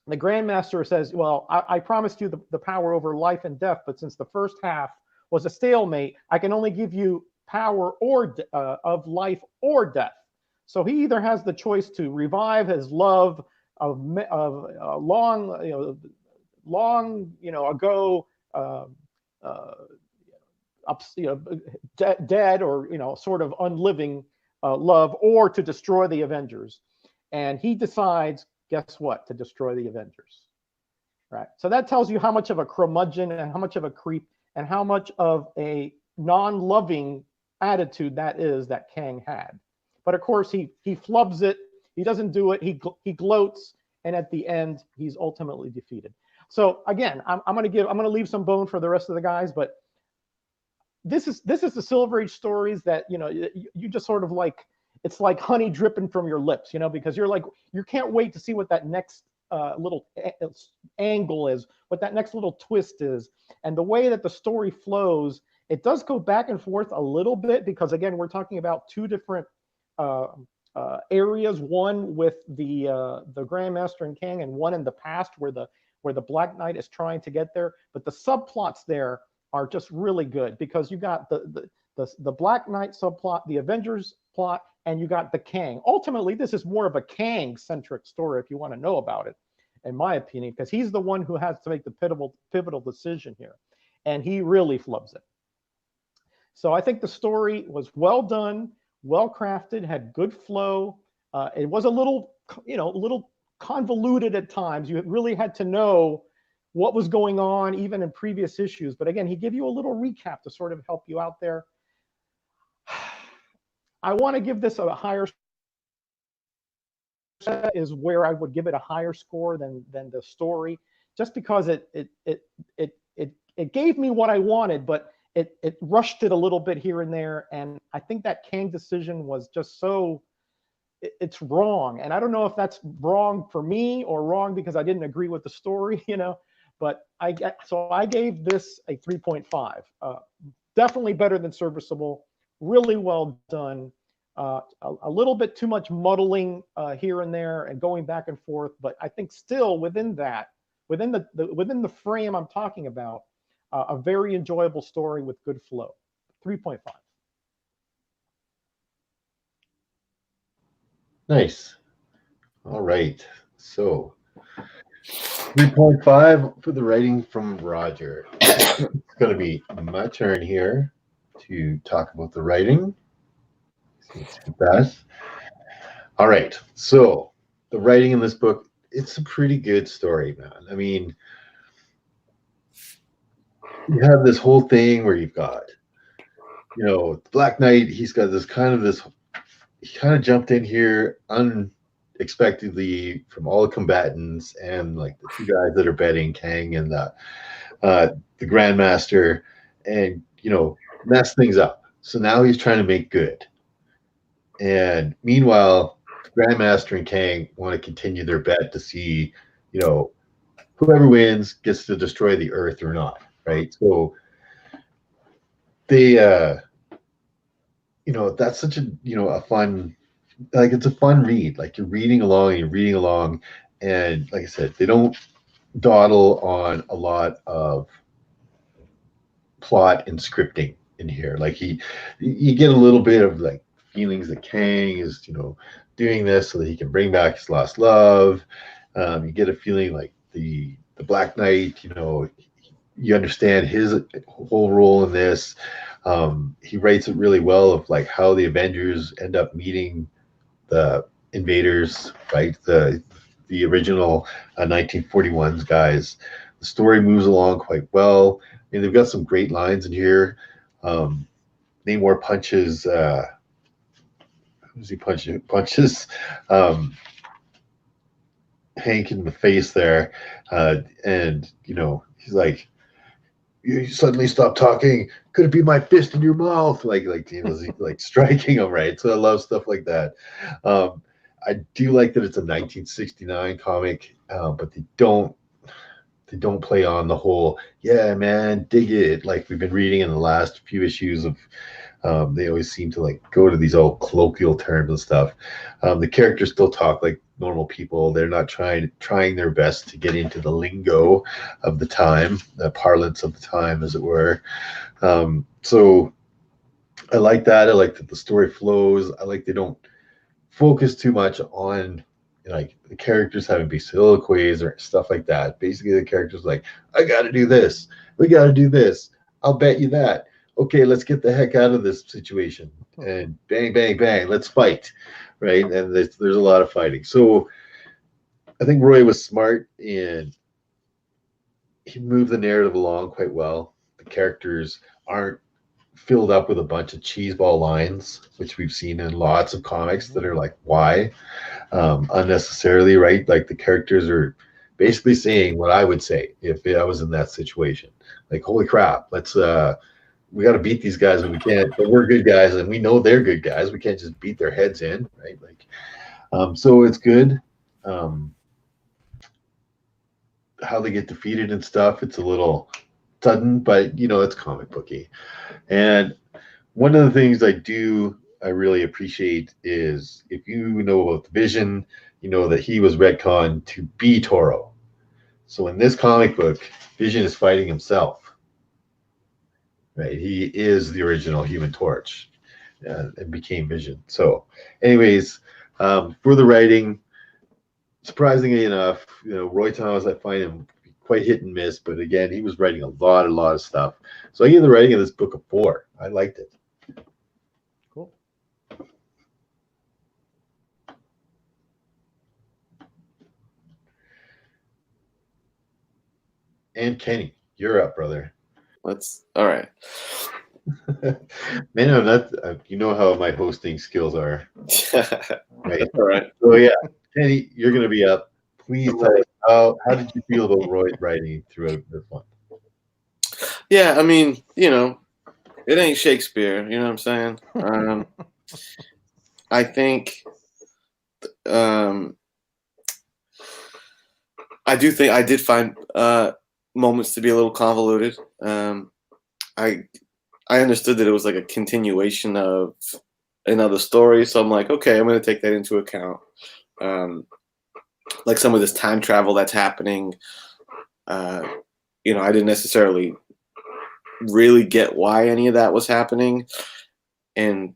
the Grandmaster says, well, I promised you the power over life and death, but since the first half was a stalemate, I can only give you power of life or death. So he either has the choice to revive his love of long ago, dead or sort of unliving love, or to destroy the Avengers. And he decides, guess what, to destroy the Avengers, right? So that tells you how much of a curmudgeon and how much of a creep and how much of a non-loving attitude that Kang had. But of course, he flubs it. He doesn't do it. He gloats, and at the end, he's ultimately defeated. So again, I'm going to leave some bone for the rest of the guys, but this is the Silver Age stories that you just sort of like, it's like honey dripping from your lips, because you can't wait to see what that next little angle is, what that next little twist is, and the way that the story flows. It does go back and forth a little bit because again, we're talking about two different areas, one with the Grandmaster and Kang, and one in the past where the Black Knight is trying to get there. But the subplots there are just really good because you got the Black Knight subplot, the Avengers plot, and you got the Kang. Ultimately, this is more of a Kang-centric story if you want to know about it, in my opinion, because he's the one who has to make the pivotal decision here, and he really flubs it. So I think the story was well done, well crafted, had good flow. It was a little convoluted at times. You really had to know what was going on even in previous issues. But again, he gave you a little recap to sort of help you out there. I want to give this a higher, is where I would give it a higher score than the story, just because it gave me what I wanted, but it rushed it a little bit here and there. And I think that Kang decision was just it's wrong. And I don't know if that's wrong for me or wrong because I didn't agree with the story, but I gave this a 3.5. Definitely better than serviceable, really well done. A little bit too much muddling here and there and going back and forth, but I think still within the frame I'm talking about, a very enjoyable story with good flow. 3.5. Nice. All right. So 3.5 for the writing from Roger. it's going to be my turn here to talk about the writing. Let's get that. All right. So the writing in this book, it's a pretty good story, man. I mean, you have this whole thing where you've got, Black Knight, he's got he kind of jumped in here unexpectedly from all the combatants and like the two guys that are betting, Kang and the Grandmaster, and mess things up. So now he's trying to make good. And meanwhile, Grandmaster and Kang want to continue their bet to see, whoever wins gets to destroy the Earth or not, right? So they, that's such a fun, like it's a fun read. Like you're reading along, and like I said, they don't dawdle on a lot of plot and scripting in here. Like you get a little bit of like feelings that Kang is, doing this so that he can bring back his lost love. You get a feeling like the Black Knight, you understand his whole role in this. He writes it really well of like how the Avengers end up meeting the invaders, right? The original 1941's guys. The story moves along quite well. I mean, they've got some great lines in here. Namor punches. Who's he punching? Punches Hank in the face there, and he's like, "You suddenly stop talking. Could it be my fist in your mouth?" Like like striking him, right? So I love stuff like that. I do like that it's a 1969 comic, but they don't play on the whole, yeah, man, dig it, like we've been reading in the last few issues of. They always seem to like go to these old colloquial terms and stuff. The characters still talk like normal people. They're not trying their best to get into the lingo of the time, the parlance of the time, as it were. So I like that. I like that the story flows. I like they don't focus too much on like the characters having be soliloquies or stuff like that. Basically, the characters like, I got to do this. We got to do this. I'll bet you that. Okay, let's get the heck out of this situation. And bang, bang, bang, let's fight. Right. And there's a lot of fighting. So I think Roy was smart and he moved the narrative along quite well. The characters aren't filled up with a bunch of cheeseball lines, which we've seen in lots of comics that are like, why? Unnecessarily, right? Like the characters are basically saying what I would say if I was in that situation. Like, holy crap, we got to beat these guys and we can't, but we're good guys and we know they're good guys. We can't just beat their heads in, right? Like, so it's good. How they get defeated and stuff, it's a little sudden, but it's comic booky. And one of the things I really appreciate is if you know about the Vision, you know that he was retconned to be Toro. So in this comic book, Vision is fighting himself. Right, he is the original Human Torch, and became Vision. So, anyways, for the writing, surprisingly enough, Roy Thomas, I find him quite hit and miss, but again, he was writing a lot of stuff. So I give the writing of this book a 4. I liked it. Cool. And Kenny, you're up, brother. All right. Man, I'm not. You know how my hosting skills are. Right. All right. So yeah, Kenny, you're going to be up. Please tell us how did you feel about Roy's writing throughout this one? Yeah, I mean, it ain't Shakespeare. You know what I'm saying? I think, I do think I did find moments to be a little convoluted. I understood that it was like a continuation of another story, so I'm like, okay, I'm going to take that into account. Like some of this time travel that's happening, I didn't necessarily really get why any of that was happening, and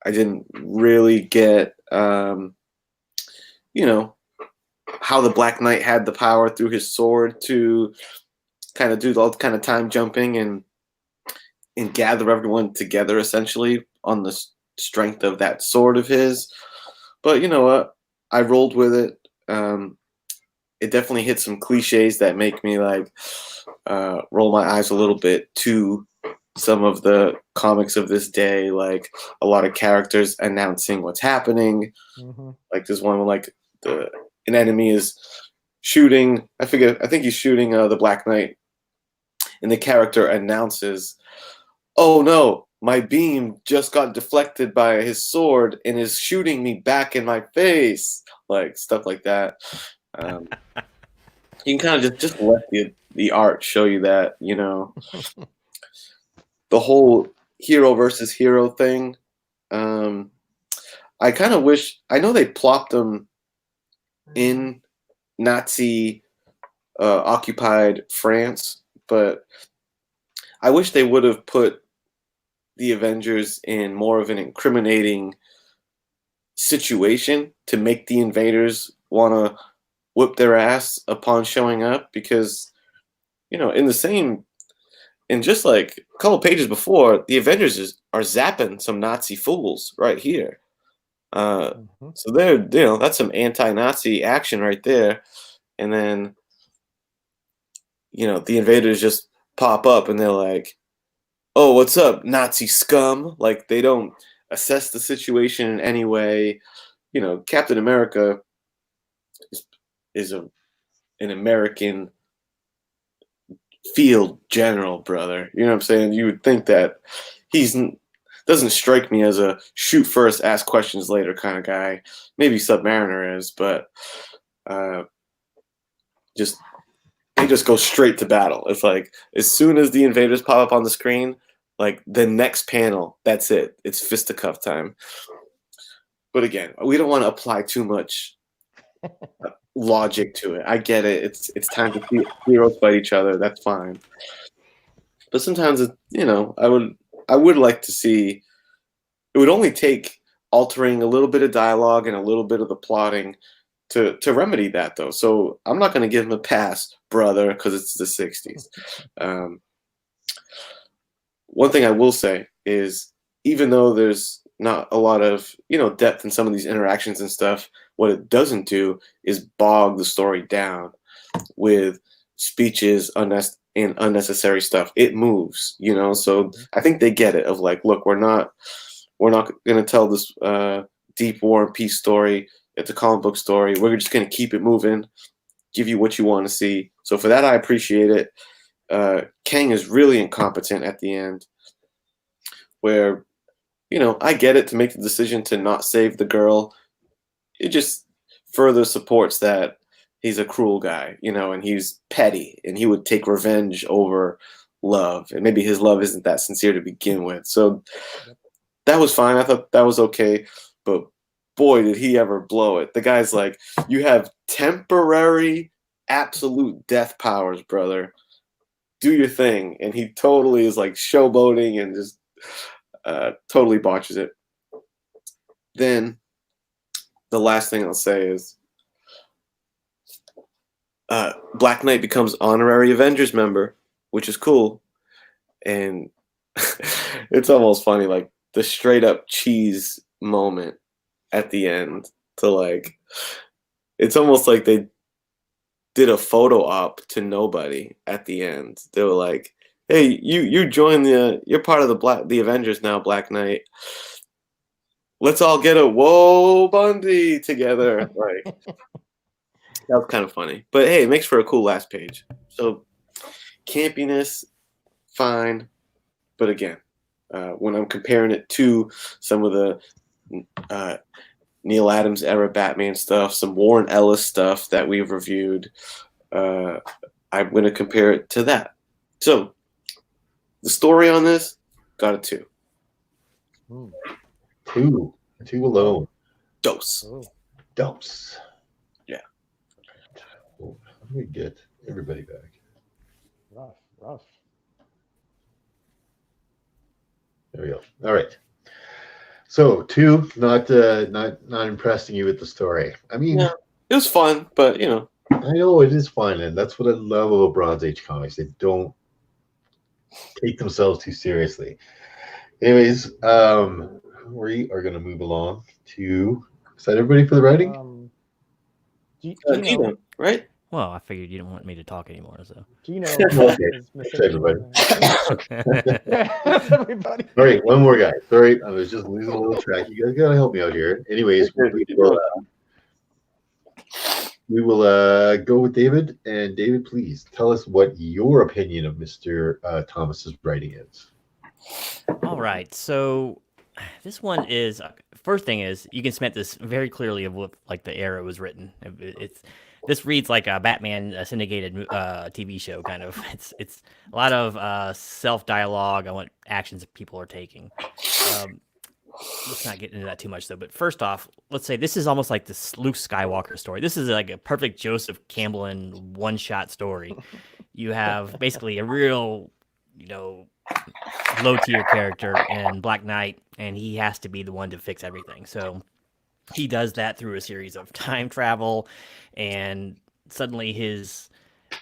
I didn't really get, how the Black Knight had the power through his sword to kind of do all the kind of time jumping and gather everyone together essentially on the strength of that sword of his. But you know what? I rolled with it. It definitely hit some cliches that make me like roll my eyes a little bit to some of the comics of this day, like a lot of characters announcing what's happening. Mm-hmm. Like there's one where like an enemy is shooting. I think he's shooting the Black Knight, and the character announces, "Oh no, my beam just got deflected by his sword and is shooting me back in my face." Like stuff like that. You can kind of just let the art show you that, you know. The whole hero versus hero thing. I kind of wish, I know they plopped them in Nazi occupied France, but I wish they would have put the Avengers in more of an incriminating situation to make the invaders want to whip their ass upon showing up, because, you know, in just like a couple pages before, the Avengers are zapping some Nazi fools right here. So they're, you know, that's some anti-Nazi action right there. And then, you know, the invaders just pop up and they're like, "Oh, what's up, Nazi scum?" Like they don't assess the situation in any way. You know, Captain America is an American field general, brother. You know what I'm saying? You would think that doesn't strike me as a shoot first, ask questions later kind of guy. Maybe Submariner is, but they just go straight to battle. It's like as soon as the invaders pop up on the screen, like the next panel, that's it. It's fisticuff time. But again, we don't want to apply too much logic to it. I get it. It's time to see heroes fight each other. That's fine. But sometimes, you know, I would like to see. It would only take altering a little bit of dialogue and a little bit of the plotting to remedy that, though. So I'm not going to give him a pass, brother, because it's the '60s. One thing I will say is, even though there's not a lot of, you know, depth in some of these interactions and stuff, what it doesn't do is bog the story down with speeches and unnecessary stuff. It moves, you know. So I think they get it. Of like, look, we're not going to tell this deep war and peace story. It's a comic book story. We're just going to keep it moving, give you what you want to see. So for that, I appreciate it. Kang is really incompetent at the end, where, you know, I get it to make the decision to not save the girl. It just further supports that he's a cruel guy, you know, and he's petty, and he would take revenge over love, and maybe his love isn't that sincere to begin with. So that was fine. I thought that was okay, but boy, did he ever blow it. The guy's like, "You have temporary absolute death powers, brother. Do your thing." And he totally is like showboating and just totally botches it. Then the last thing I'll say is Black Knight becomes honorary Avengers member, which is cool. And it's almost funny, like the straight up cheese moment at the end, to like, it's almost like they did a photo op to nobody at the end. They were like, "Hey, you joined you're part of the Avengers now, Black Knight. Let's all get a Whoa Bundy together." Like, that was kind of funny. But hey, it makes for a cool last page. So campiness, fine. But again, when I'm comparing it to some of the Neil Adams era Batman stuff, some Warren Ellis stuff that we've reviewed, I'm going to compare it to that. So the story on this got a 2. Two alone. Dose. Dose. Yeah. How do we get everybody back? Rough. There we go. All right. So 2, not impressing you with the story. I mean, yeah, it was fun, but you know, I know it is fun, and that's what I love about Bronze Age comics. They don't take themselves too seriously. Anyways, we are going to move along to. Is that everybody for the writing? Gino, Gino, right? Well, I figured you didn't want me to talk anymore, so. Gino Okay. is missing. Everybody. Everybody. All right, one more guy. Sorry, I was just losing a little track. You guys gotta help me out here. Anyways, we will go with David. And David, please tell us what your opinion of Mr. Thomas's writing is. All right, so this one is first thing is you can smell this very clearly of what like the era it was written. It's this reads like a Batman syndicated TV show kind of. It's a lot of self dialogue on what actions people are taking. Let's not get into that too much though. But first off, let's say this is almost like this Luke Skywalker story. This is like a perfect Joseph Campbell one shot story. You have basically a real, low tier character in Black Knight, and he has to be the one to fix everything. So he does that through a series of time travel, and suddenly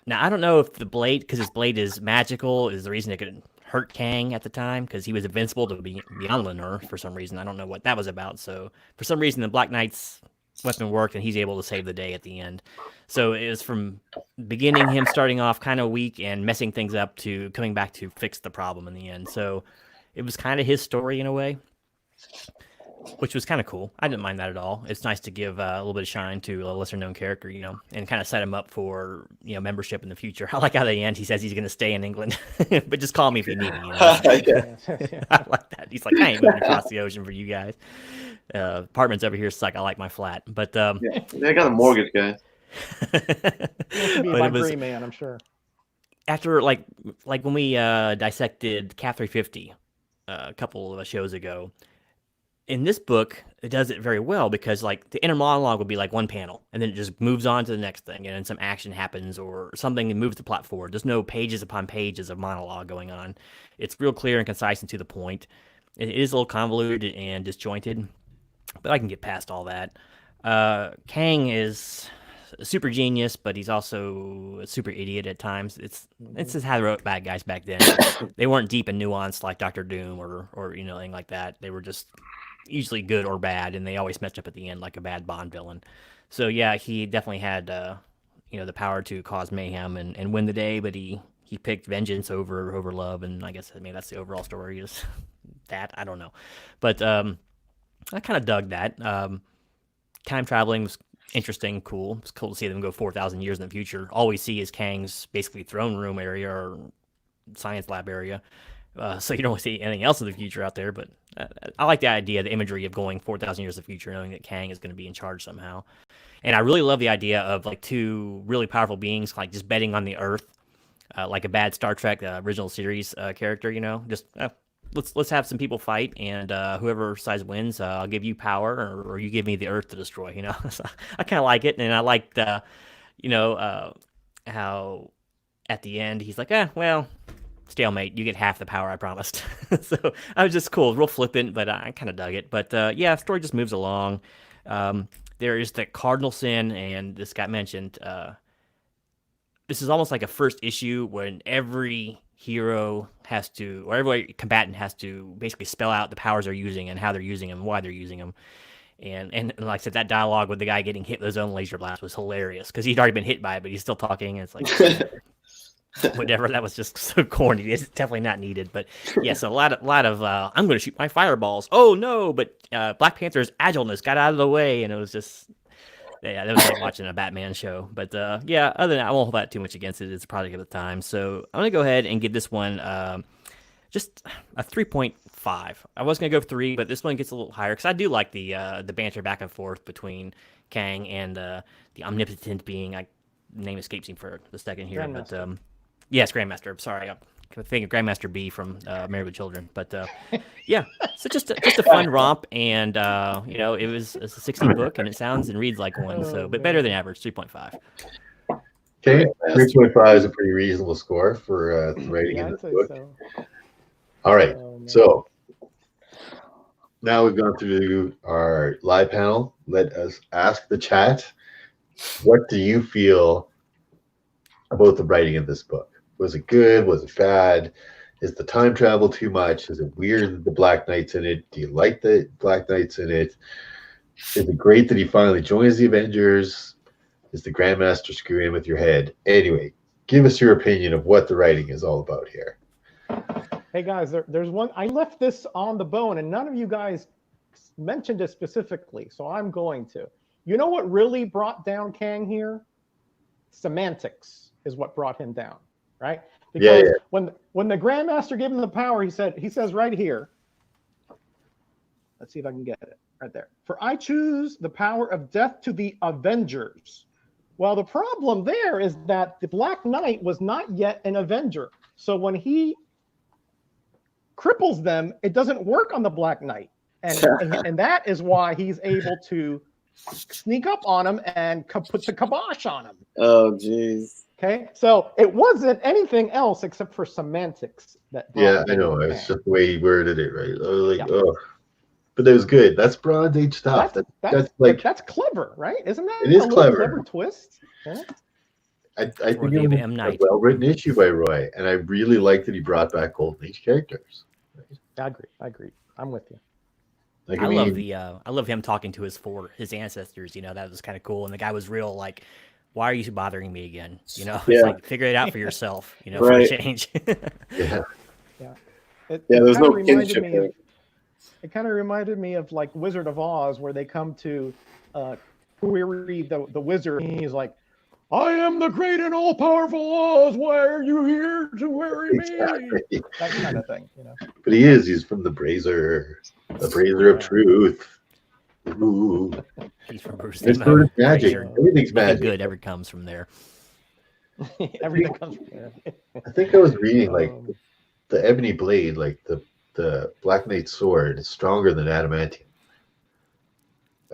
now I don't know if the blade, because his blade is magical, is the reason it could hurt Kang at the time, because he was invincible to beyond Lenore for some reason. I don't know what that was about. So for some reason, the Black Knight's weapon worked, and he's able to save the day at the end. So it was from beginning him starting off kind of weak and messing things up to coming back to fix the problem in the end. So it was kind of his story in a way, which was kind of cool. I didn't mind that at all. It's nice to give a little bit of shine to a lesser known character, and kind of set him up for, membership in the future. I like how at the end he says he's going to stay in England, but just call me if you need me. I like that. He's like, I ain't moving across the ocean for you guys. Apartments over here suck. I like my flat, but I got a mortgage, guys. Be my dream man, I'm sure. After like when we dissected Cat 350 a couple of shows ago, in this book it does it very well, because like the inner monologue will be like one panel, and then it just moves on to the next thing, and then some action happens or something and moves the plot forward. There's no pages upon pages of monologue going on. It's real clear and concise and to the point. It is a little convoluted and disjointed, but I can get past all that. Kang is a super genius, but he's also a super idiot at times. It's just how they wrote bad guys back then. They weren't deep and nuanced like Doctor Doom or anything like that. They were just usually good or bad, and they always messed up at the end like a bad Bond villain. So yeah, he definitely had the power to cause mayhem and win the day, but he picked vengeance over love, and I guess that's the overall story is that. I don't know, but I kind of dug that. Time traveling was interesting, cool. It's cool to see them go 4,000 years in the future. All we see is Kang's basically throne room area or science lab area. So you don't see anything else in the future out there, but I like the idea, the imagery of going 4,000 years in the future, knowing that Kang is going to be in charge somehow. And I really love the idea of like two really powerful beings, like just betting on the Earth, like a bad Star Trek original series character, just let's have some people fight, and whoever sides wins, I'll give you power, or you give me the Earth to destroy. So I kind of like it, and I liked, how at the end he's like, well, stalemate. You get half the power I promised. So I was just cool, real flippant, but I kind of dug it. But yeah, story just moves along. There is the cardinal sin, and this got mentioned. This is almost like a first issue when every hero has to, or every combatant has to basically spell out the powers they're using and how they're using them, why they're using them. And like I said, that dialogue with the guy getting hit with his own laser blast was hilarious, because he'd already been hit by it, but he's still talking, and it's like whatever. That was just so corny. It's definitely not needed. But yes, a lot of I'm going to shoot my fireballs. Oh no! But Black Panther's agileness got out of the way, and it was just. Yeah, that was like watching a Batman show. But yeah, other than that, I won't hold that too much against it. It's a product of the time. So I'm going to go ahead and give this one just a 3.5. I was going to go 3, but this one gets a little higher, because I do like the banter back and forth between Kang and the omnipotent being. Name escapes me for the second here. Grandmaster. But yes, Grandmaster. I'm sorry. I'm thinking of Grandmaster B from Married with Children. But yeah, so just a fun romp, and it was a 16 book, and it sounds and reads like one, but better than average, 3.5. Okay, 3.5 is a pretty reasonable score for writing in this book. So. All right, so now we've gone through our live panel. Let us ask the chat what do you feel about the writing of this book? Was it good? Was it bad? Is the time travel too much? Is it weird that the Black Knight's in it? Do you like the Black Knight's in it? Is it great that he finally joins the Avengers? Is the Grandmaster screwing with your head? Anyway, give us your opinion of what the writing is all about here. Hey guys, there's one. I left this on the bone, and none of you guys mentioned it specifically, so I'm going to. You know what really brought down Kang here? Semantics is what brought him down, right? Because when the Grandmaster gave him the power, he says right here. Let's see if I can get it right there. For I choose the power of death to the Avengers. Well, the problem there is that the Black Knight was not yet an Avenger. So when he cripples them, it doesn't work on the Black Knight. And that is why he's able to sneak up on him and put the kibosh on him. Oh, jeez. Okay, so it wasn't anything else except for semantics. I know. It's just the way he worded it, right? I was like, oh. But that was good. That's Bronze Age stuff. That's clever, right? Isn't that it is clever twist? Yeah? I think it was a well-written issue by Roy, and I really like that he brought back Golden Age characters. Right? I agree. I'm with you. Like, I love him talking to his ancestors. You know, that was kind of cool. And the guy was real like, why are you bothering me again? You know, it's like, figure it out for yourself. You know, for a change. There's no kinship there. It kind of reminded me of like Wizard of Oz, where they come to query the wizard, and he's like, I am the great and all-powerful Oz. Why are you here to worry me? That kind of thing, you know. But he's from the Brazier of Truth. Ooh. He's from Bruce. It's magic. Everything's magic. Good ever comes from there. Everything comes from there. I think I was reading like the ebony blade, like the Black Knight's sword is stronger than adamantium.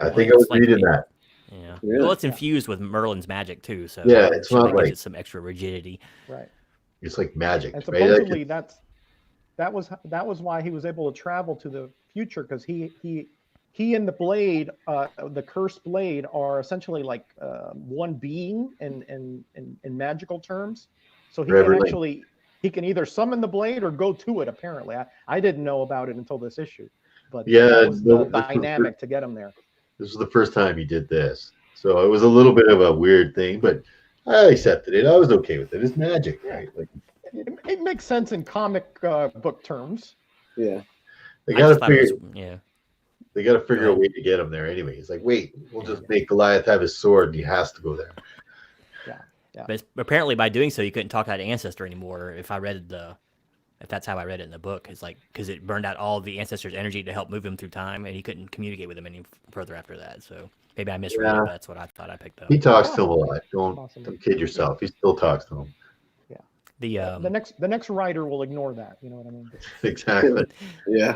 I think I was reading that. Yeah. Really? Well, it's infused with Merlin's magic too, so it's not like some extra rigidity. Right. It's like magic. And supposedly that was why he was able to travel to the future, because he and the blade, the cursed blade, are essentially like one being in magical terms. So he can actually can either summon the blade or go to it. Apparently, I didn't know about it until this issue, but that was the dynamic to get him there. This was the first time he did this, so it was a little bit of a weird thing, but I accepted it. I was okay with it. It's magic, right? Like it makes sense in comic book terms. Yeah, they got to figure. They got to figure a way to get him there anyway. He's like, wait, we'll just make Goliath have his sword, and he has to go there. Yeah. But apparently, by doing so, you couldn't talk to that ancestor anymore. If that's how I read it in the book, it's like because it burned out all the ancestor's energy to help move him through time, and he couldn't communicate with him any further after that. So maybe I misread it, but that's what I thought I picked up. He talks to him a lot. Don't kid yourself. He still talks to him. Yeah. The next writer will ignore that. You know what I mean? Exactly. Yeah.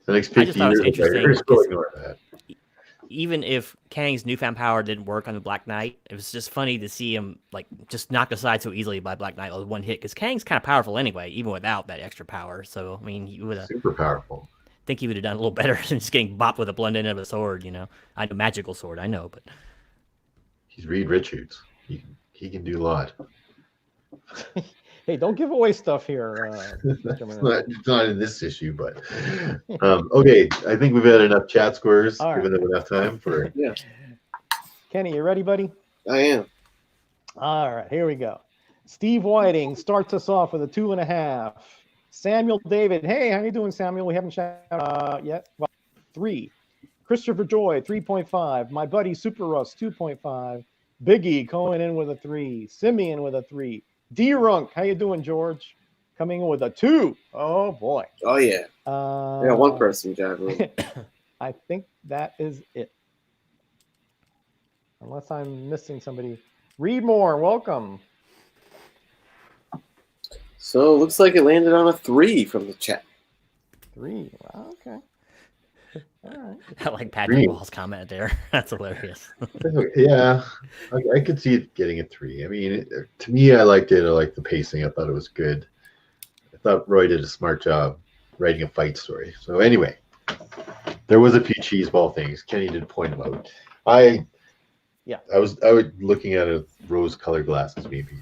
The next 50 years, interesting ignore that. Even if Kang's newfound power didn't work on the Black Knight, it was just funny to see him like just knocked aside so easily by Black Knight with one hit. Because Kang's kind of powerful anyway, even without that extra power. So I mean, he would have super powerful. I think he would have done a little better than just getting bopped with a blunt end of a sword. You know, I know magical sword, I know, but he's Reed Richards. He can do a lot. Hey, don't give away stuff here. It's not in this issue, but okay. I think we've had enough chat squares. Given them enough time for. Yeah. Kenny, you ready, buddy? I am. All right, here we go. Steve Whiting starts us off with a 2.5. Samuel David, hey, how you doing, Samuel? We haven't chatted yet. Well, 3. Christopher Joy, 3.5. My buddy Super Russ, 2.5. Biggie going in with a 3. Simeon with a 3. D-Runk, how you doing, George? Coming in with a 2. Oh, boy. Oh, yeah. One person, John. I think that is it. Unless I'm missing somebody. Read more. Welcome. So, looks like it landed on a 3 from the chat. 3. Wow, okay. All right. I like Patrick Wall's comment there. That's hilarious. Yeah, I could see it getting a 3. I mean, to me, I liked it. I liked the pacing. I thought it was good. I thought Roy did a smart job writing a fight story. So anyway, there was a few cheeseball things. Kenny did point them out. Yeah. I was looking at it rose-colored glasses, maybe.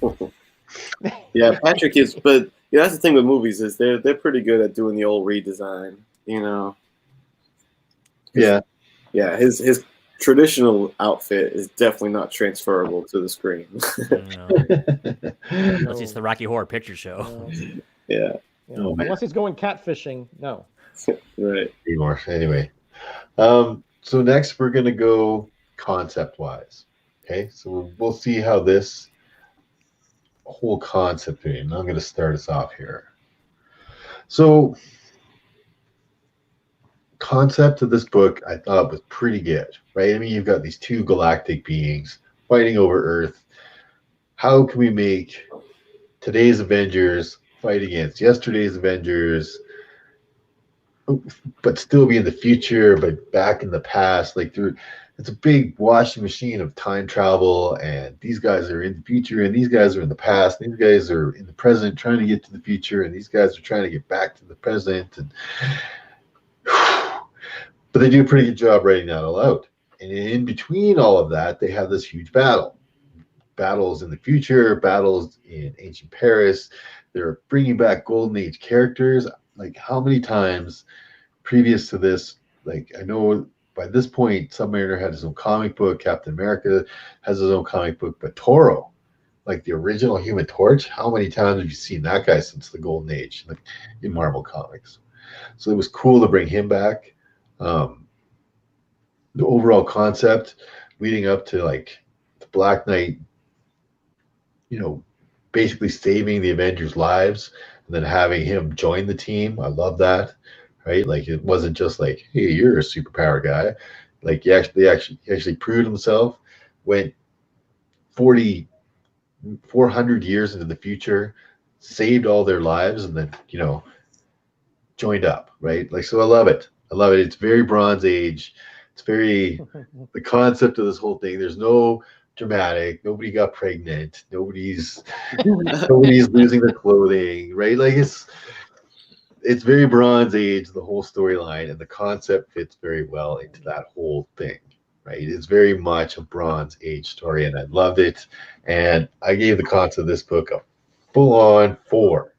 Yeah, Patrick is, but yeah, that's the thing with movies is they're pretty good at doing the old redesign. You know, Yeah. yeah, his traditional outfit is definitely not transferable to the screen. No, unless it's No, the Rocky Horror Picture Show. no, Yeah, Oh man. unless he's going catfishing. No. right. Anymore. Anyway. So next we're gonna go concept-wise. Okay, so we'll see how this whole concept thing. I'm gonna start us off here. So concept of this book I thought was pretty good, right? I mean, you've got these two galactic beings fighting over Earth. How can we make today's Avengers fight against yesterday's Avengers, but still be in the future, but back in the past? Like through, it's a big washing machine of time travel, and these guys are in the future, and these guys are in the past, and these guys are in the present trying to get to the future, and these guys are trying to get back to the present, and but they do a pretty good job writing that all out. And in between all of that, they have this huge battle. Battles in the future, battles in ancient Paris. They're bringing back Golden Age characters. Like, how many times previous to this, like, I know by this point, Submariner had his own comic book, Captain America has his own comic book, but Toro, like the original Human Torch, how many times have you seen that guy since the Golden Age, like in Marvel Comics? So it was cool to bring him back. Um, the overall concept leading up to like the Black Knight, you know, basically saving the Avengers' lives and then having him join the team. I love that. Right? Like it wasn't just like, hey, you're a superpower guy. Like he actually proved himself, went 40, 400 years into the future, saved all their lives, and then, joined up, right? Like, so I love it. I love it. It's very Bronze Age. It's very the concept of this whole thing. There's no dramatic. Nobody got pregnant. Nobody's losing their clothing, right? Like it's very Bronze Age, the whole storyline, and the concept fits very well into that whole thing, right? It's very much a Bronze Age story, and I loved it. And I gave the concept of this book a full-on 4.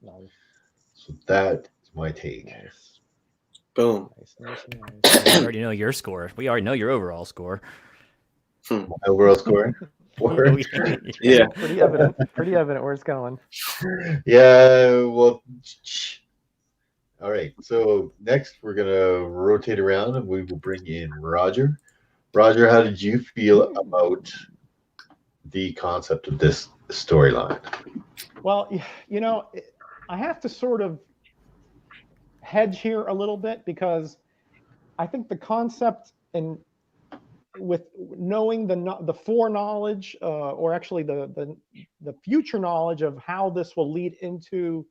Nice. So that is my take. Nice. Boom. Nice. We already know your score. We already know your overall score. My overall score 4. Yeah. Pretty evident. Pretty evident where it's going. Yeah. Well. All right. So next we're gonna rotate around, and we will bring in Roger. Roger, how did you feel about the concept of this storyline? Well, I have to sort of hedge here a little bit because I think the concept and with knowing the foreknowledge, or actually the future knowledge of how this will lead into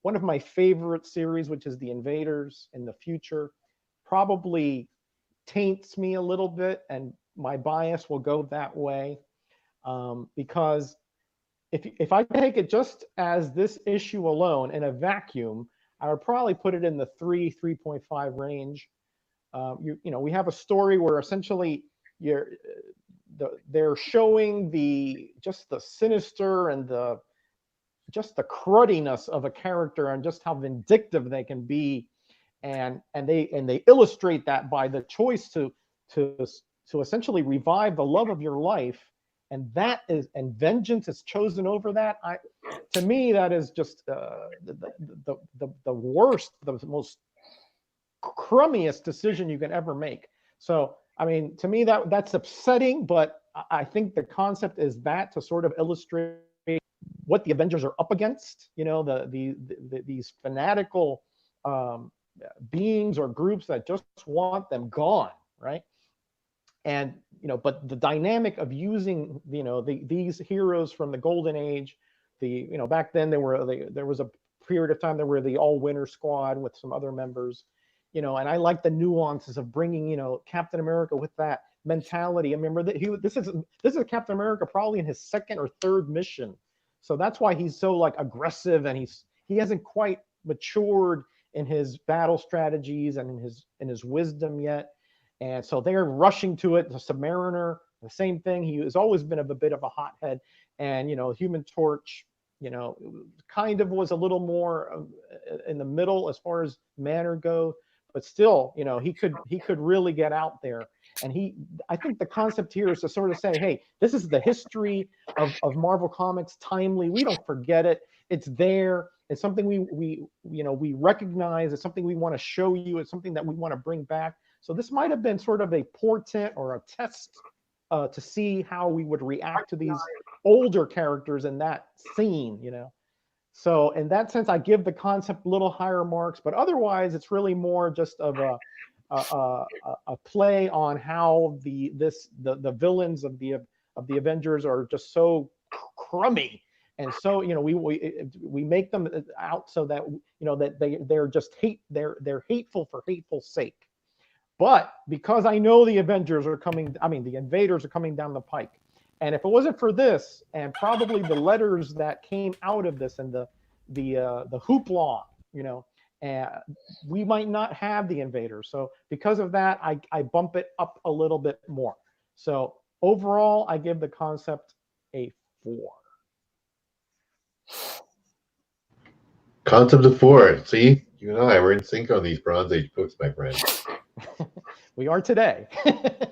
one of my favorite series, which is the Invaders in the future, probably taints me a little bit, and my bias will go that way, because if I take it just as this issue alone in a vacuum, I would probably put it in the 3.5 range. We have a story where essentially they're showing just the sinister and just the cruddiness of a character and just how vindictive they can be, and they illustrate that by the choice to essentially revive the love of your life, and vengeance is chosen over that. To me, that is just the worst, the most crummiest decision you can ever make. So, I mean, to me, that's upsetting, but I think the concept is that to sort of illustrate what the Avengers are up against. These fanatical beings or groups that just want them gone, right? And but the dynamic of using these heroes from the Golden Age, back then there was a period of time there were the All Winter Squad with some other members, and I like the nuances of bringing Captain America with that mentality. I remember that this is Captain America probably in his second or third mission, so that's why he's so like aggressive, and he hasn't quite matured in his battle strategies and in his wisdom yet. And so they're rushing to it. The Submariner, the same thing. He has always been a bit of a hothead, and Human Torch, kind of was a little more in the middle as far as manner go, but still, he could really get out there. And I think the concept here is to sort of say, hey, this is the history of Marvel Comics, timely. We don't forget it. It's there. It's something we recognize. It's something we want to show you. It's something that we want to bring back. So this might have been sort of a portent or a test to see how we would react to these older characters in that scene. So in that sense, I give the concept a little higher marks, but otherwise, it's really more just of a play on how the villains of the Avengers are just so crummy, and so we make them out so that that they're just they're hateful for hateful sake. But because I know the Avengers are coming, the invaders are coming down the pike. And if it wasn't for this, and probably the letters that came out of this, and the hoopla, we might not have the invaders. So because of that, I bump it up a little bit more. So overall, I give the concept a 4. Concept of 4. See, you and I were in sync on these Bronze Age books, my friend. We are today.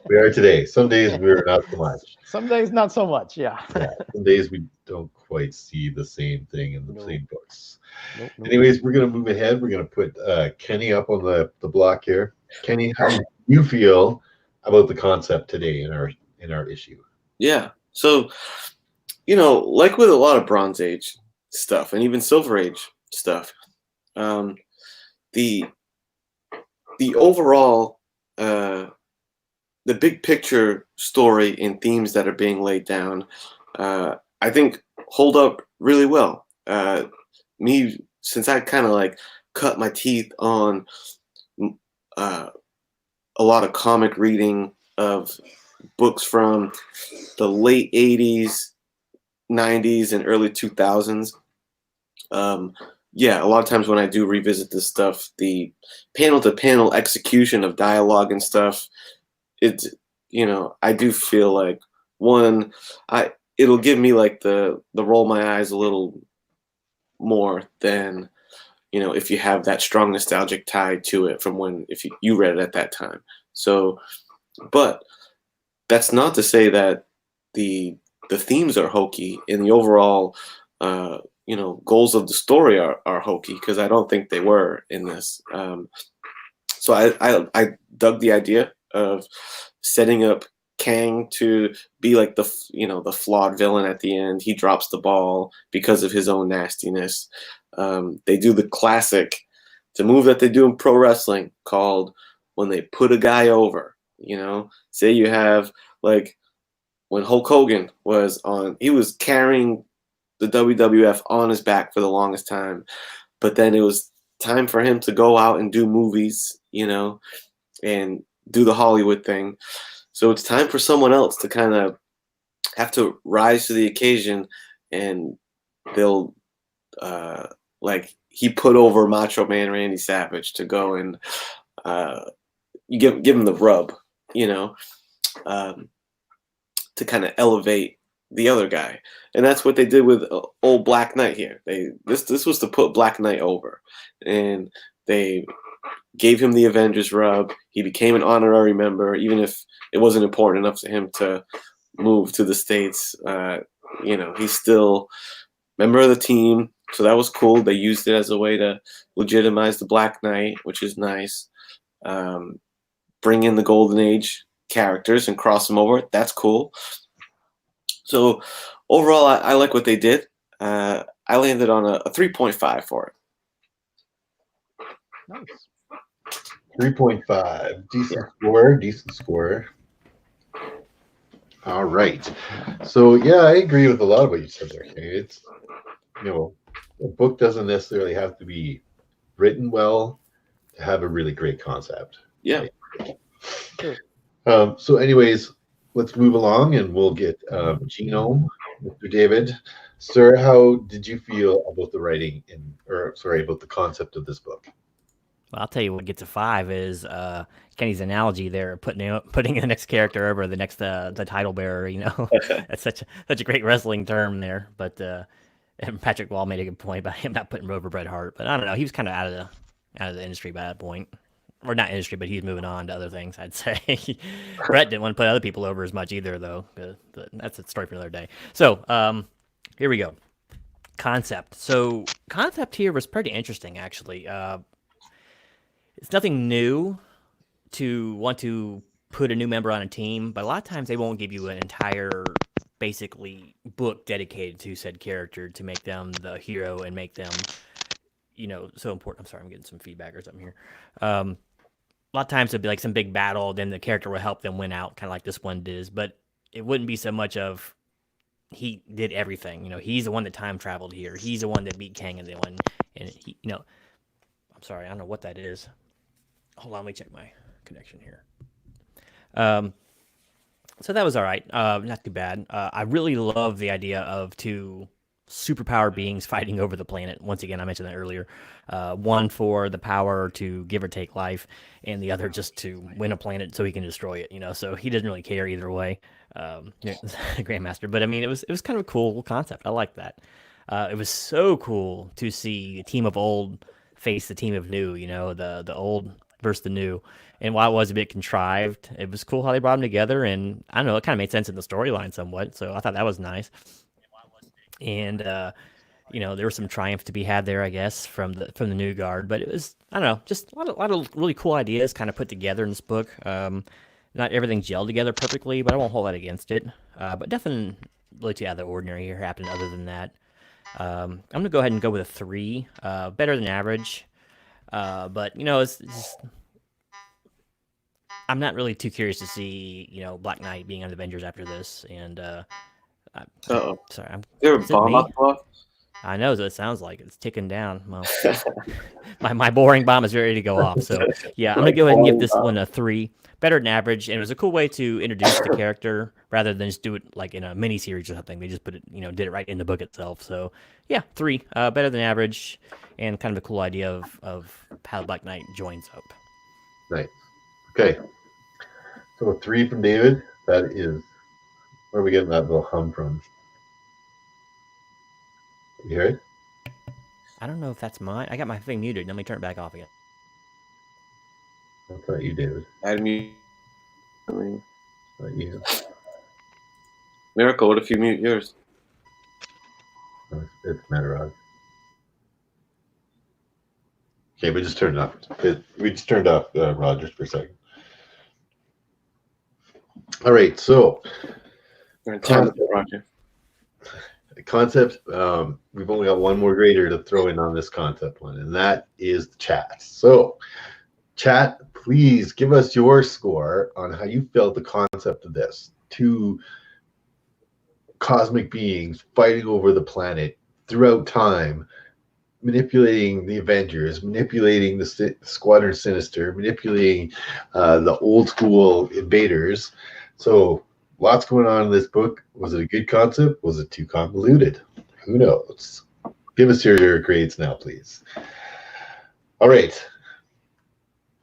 We are today. Some days we're not so much. Some days not so much. Yeah. Some days we don't quite see the same thing in the same books. Nope. Anyways, we're going to move ahead. We're going to put Kenny up on the block here. Kenny, how do you feel about the concept today in our issue? Yeah. So, like with a lot of Bronze Age stuff and even Silver Age stuff, the overall the big picture story and themes that are being laid down, I think hold up really well. Since I kind of like cut my teeth on a lot of comic reading of books from the late 80s, 90s, and early 2000s. A lot of times when I do revisit this stuff, the panel-to-panel execution of dialogue and stuff, I do feel like, one, it'll give me like the roll my eyes a little more than, if you have that strong nostalgic tie to it from if you read it at that time. So, but that's not to say that the themes are hokey and the overall goals of the story are hokey, because I don't think they were in this. So I dug the idea of setting up Kang to be like the flawed villain at the end. He drops the ball because of his own nastiness. They do the classic, it's a move that they do in pro wrestling called when they put a guy over. Say you have, like, when Hulk Hogan was he was carrying the WWF on his back for the longest time, but then it was time for him to go out and do movies, and do the Hollywood thing. So it's time for someone else to kind of have to rise to the occasion, and they'll he put over Macho Man Randy Savage to go and you give him the rub, to kind of elevate the other guy. And that's what they did with old Black Knight here. This was to put Black Knight over, and they gave him the Avengers rub. He became an honorary member, even if it wasn't important enough to him to move to the States. He's still member of the team, so that was cool. They used it as a way to legitimize the Black Knight, which is nice. Bring in the Golden Age characters and cross them over. That's cool. So overall, I like what they did. I landed on a 3.5 for it. Nice. 3.5. Decent score. All right. So yeah, I agree with a lot of what you said there, Kenny. It's a book doesn't necessarily have to be written well to have a really great concept. Yeah. Sure. So anyways, let's move along and we'll get Genome, Mr. David. Sir, how did you feel about the writing about the concept of this book? Well, I'll tell you what gets a 5 is Kenny's analogy there, putting the next character over the next the title bearer. You know, that's such a great wrestling term there. But and Patrick Wall made a good point about him not putting him over Bret Hart. But I don't know, he was kind of out of the industry by that point, or not industry, but he's moving on to other things. I'd say Bret didn't want to put other people over as much either, though. But that's a story for another day. So here we go. Concept. So concept here was pretty interesting, actually. It's nothing new to want to put a new member on a team, but a lot of times they won't give you an entire, basically, book dedicated to said character to make them the hero and make them, so important. I'm sorry, I'm getting some feedback or something here. A lot of times it'd be like some big battle, then the character will help them win out, kind of like this one does, but it wouldn't be so much of he did everything. He's the one that time traveled here. He's the one that beat Kang and the one, and I'm sorry, I don't know what that is. Hold on, let me check my connection here. So that was all right. Not too bad. I really love the idea of two superpower beings fighting over the planet. Once again, I mentioned that earlier. One for the power to give or take life, and the other just to win a planet so he can destroy it. So he doesn't really care either way. Grandmaster. But I mean, it was kind of a cool concept. I like that. It was so cool to see a team of old face the team of new. The old versus the new. And while it was a bit contrived, it was cool how they brought them together. And I don't know, it kind of made sense in the storyline somewhat. So I thought that was nice. And there was some triumph to be had there, I guess, from the new guard. But it was, I don't know, just a lot of really cool ideas kind of put together in this book. Not everything gelled together perfectly, but I won't hold that against it. But nothing really too out of the ordinary here happened other than that. I'm gonna go ahead and go with a 3, better than average. But it's just, I'm not really too curious to see Black Knight being on the Avengers after this. And sorry, There a bomb up off? I know that it sounds like it's ticking down. Well, my boring bomb is ready to go off. So yeah, I'm gonna go ahead and give this one a 3, better than average. And it was a cool way to introduce the character rather than just do it like in a mini series or something. They just put it, did it right in the book itself. So yeah, 3, better than average, and kind of a cool idea of how Black Knight joins up. Nice. Okay. So a 3 from David. That is, where are we getting that little hum from? You hear it? I don't know if that's mine. I got my thing muted. Let me turn it back off again. That's not you, David. Add mute. Not you. Miracle, what if you mute yours? No, it's Matarog. Okay, we just turned it off. We just turned off Rogers for a second. All right, so concept. We've only got one more grader to throw in on this concept one, and that is the chat. So, chat, please give us your score on how you felt the concept of this. 2 cosmic beings fighting over the planet throughout time, manipulating the Avengers, manipulating the Squadron Sinister, manipulating the old school invaders. So lots going on in this book. Was it a good concept? Was it too convoluted? Who knows? Give us your grades now, please. All right.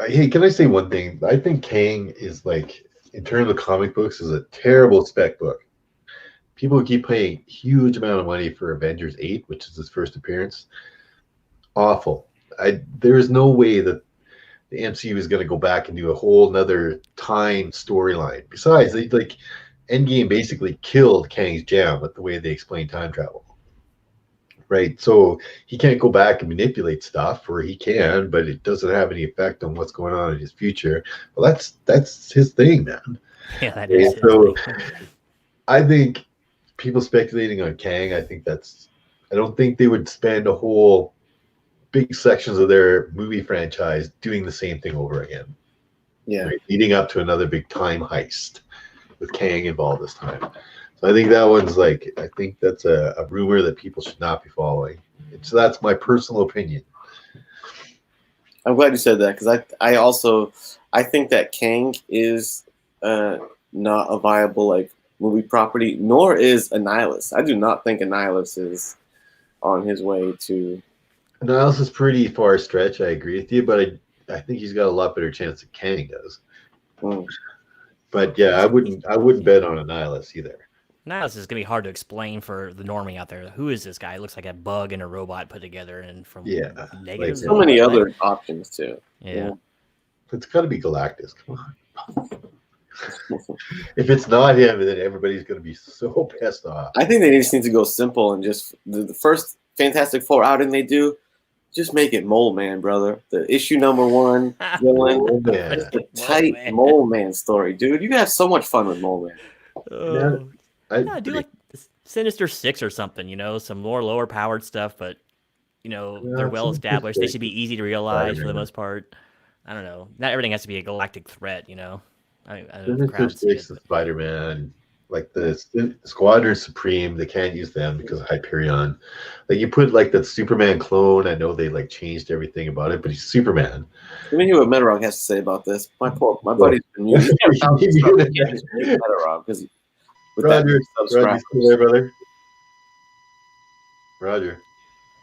Hey, can I say one thing? I think Kang is, like, in terms of comic books, is a terrible spec book. People keep paying huge amount of money for Avengers 8, which is his first appearance. Awful. There is no way that the MCU is going to go back and do a whole nother time storyline. Besides, Endgame basically killed Kang's jam with the way they explain time travel. Right? So he can't go back and manipulate stuff, or he can, but it doesn't have any effect on what's going on in his future. Well, that's his thing, man. Yeah, that is. So I think people speculating on Kang, I don't think they would spend a whole big sections of their movie franchise doing the same thing over again. Yeah. Right? Leading up to another big time heist with Kang involved this time. So I think that one's I think that's a rumor that people should not be following. So that's my personal opinion. I'm glad you said that, because I think that Kang is not a viable movie property, nor is Annihilus. I do not think Annihilus is on his way to. Annihilus is pretty far stretch. I agree with you, but I think he's got a lot better chance than Kang does. Mm. But yeah, I wouldn't bet on a Nihilus either. Now this is gonna be hard to explain for the normie out there. Who is this guy? It looks like a bug and a robot put together, and from Yeah, negatives. So many other options too. Yeah. It's got to be Galactus. Come on. If it's not him, then everybody's going to be so pissed off. I think they just need to go simple and just the first Fantastic Four outing they do, just make it Mole Man, brother. The issue number 1 villain. Oh, man. It's a tight Mole Man story, dude. You can have so much fun with Mole Man. Yeah, do like Sinister Six or something, some more lower powered stuff, but they're well established. They should be easy to realize for the most part. I don't know. Not everything has to be a galactic threat, I don't know the crowd sees it, Spider-Man, like the Squadron Supreme, they can't use them because of Hyperion. Like you put like that Superman clone. I know they like changed everything about it, but he's Superman. Let me hear what Metarog has to say about this. My buddy's been using Metarog because with Roger, that Roger, still there, brother? Roger.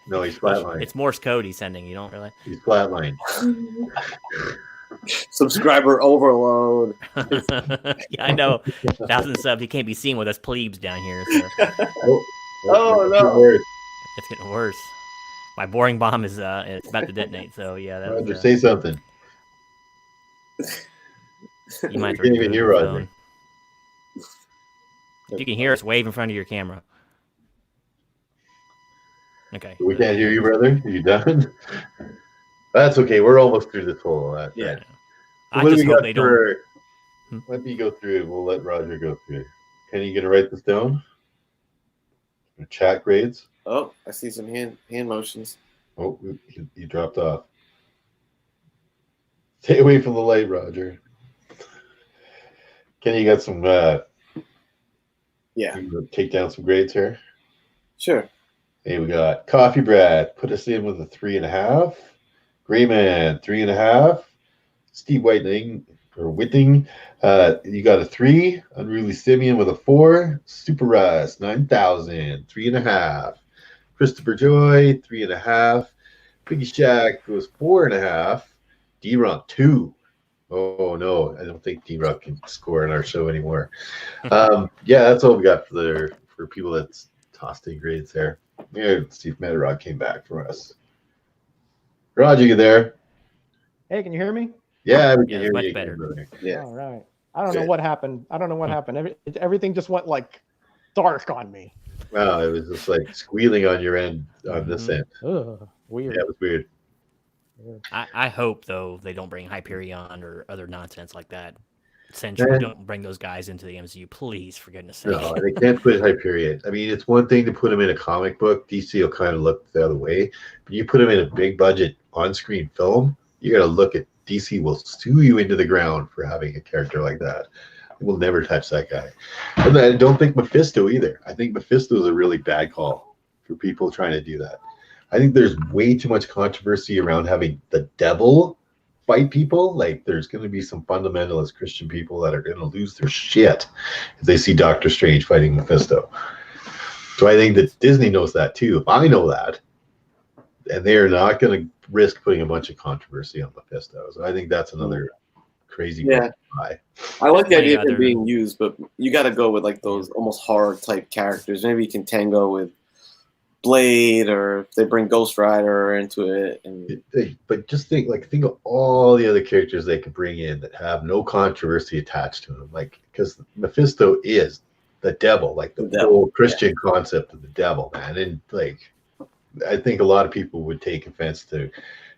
No, he's flatlined. It's Morse code he's sending. You don't really. He's flatlined. Subscriber overload. Yeah, I know. 1,000 subs. He can't be seen with us plebes down here. So. Oh no! It's getting worse. My boring bomb is it's about to detonate. So yeah, that Roger, say something. You might can't even hear Roger. If you can hear us, wave in front of your camera. Okay. We can't hear you, brother. Are you done? That's okay. We're almost through this whole. Yeah. So I what do just we hope got they for? don't. Let me go through it. We'll let Roger go through it. Kenny, you gonna write this down? Chat grades. Oh, I see some hand motions. Oh, he dropped off. Stay away from the light, Roger. Kenny, you got some? Yeah. Take down some grades here. Sure. Hey, we got Coffee Brad. Put us in with a 3.5. Grayman, 3.5. Steve Whiting, you got a 3. Unruly Simeon with a 4. Super Russ, 9,000, 3.5. Christopher Joy, 3.5. Piggy Shack goes 4.5. D-Rock, 2. Oh no, I don't think D-Rock can score in our show anymore. Yeah, that's all we got for people that's tossed in grades there. Yeah, Steve Metarog came back for us. Roger, you there? Hey, can you hear me? Yeah, we can hear much you. better. Yeah. All right. I don't know what happened. Everything just went like dark on me. Wow, it was just like squealing on your end, on this end. Ugh, weird. Yeah, it was weird. I hope though they don't bring Hyperion or other nonsense like that. Century, don't bring those guys into the MCU, please, for goodness sake. No, they can't put Hyperion. I mean, it's one thing to put him in a comic book. DC will kind of look the other way. But you put him in a big budget on-screen film, you got to look at DC will sue you into the ground for having a character like that. They will never touch that guy. And I don't think Mephisto either. I think Mephisto is a really bad call for people trying to do that. I think there's way too much controversy around having the devil fight people. Like there's going to be some fundamentalist Christian people that are going to lose their shit if they see Doctor Strange fighting Mephisto. So I think that Disney knows that too. If I know that, and they are not going to risk putting a bunch of controversy on Mephisto. So I think that's another crazy. Yeah, I like the idea of it being used, but you got to go with like those almost horror type characters. Maybe you can tango with Blade, or if they bring Ghost Rider into it. But just think of all the other characters they could bring in that have no controversy attached to them. Like, because Mephisto is the devil, like the whole Christian concept of the devil, man. And like, I think a lot of people would take offense to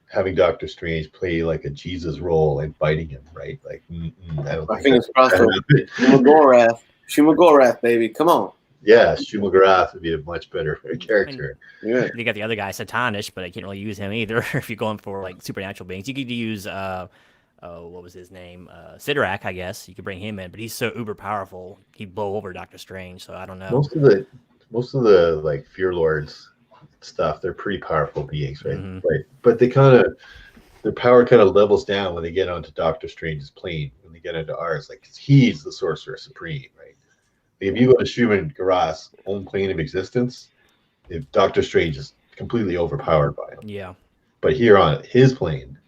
having Doctor Strange play like a Jesus role and fighting him, right? Like, I don't think it's possible. Shumagorath, baby, come on. Yeah, Shumagorath would be a much better character. Yeah. You got the other guy, Satanish, but I can't really use him either. If you're going for like supernatural beings, you could use what was his name? Sidorak, I guess. You could bring him in, but he's so uber powerful, he'd blow over Doctor Strange. So I don't know. Most of the like Fear Lords stuff, they're pretty powerful beings, right? Mm-hmm. Right. But their power kind of levels down when they get onto Doctor Strange's plane. When they get into ours, like he's the Sorcerer Supreme, right? If you go to Shumagorath's own plane of existence, if Doctor Strange is completely overpowered by him. Yeah. But here on his plane,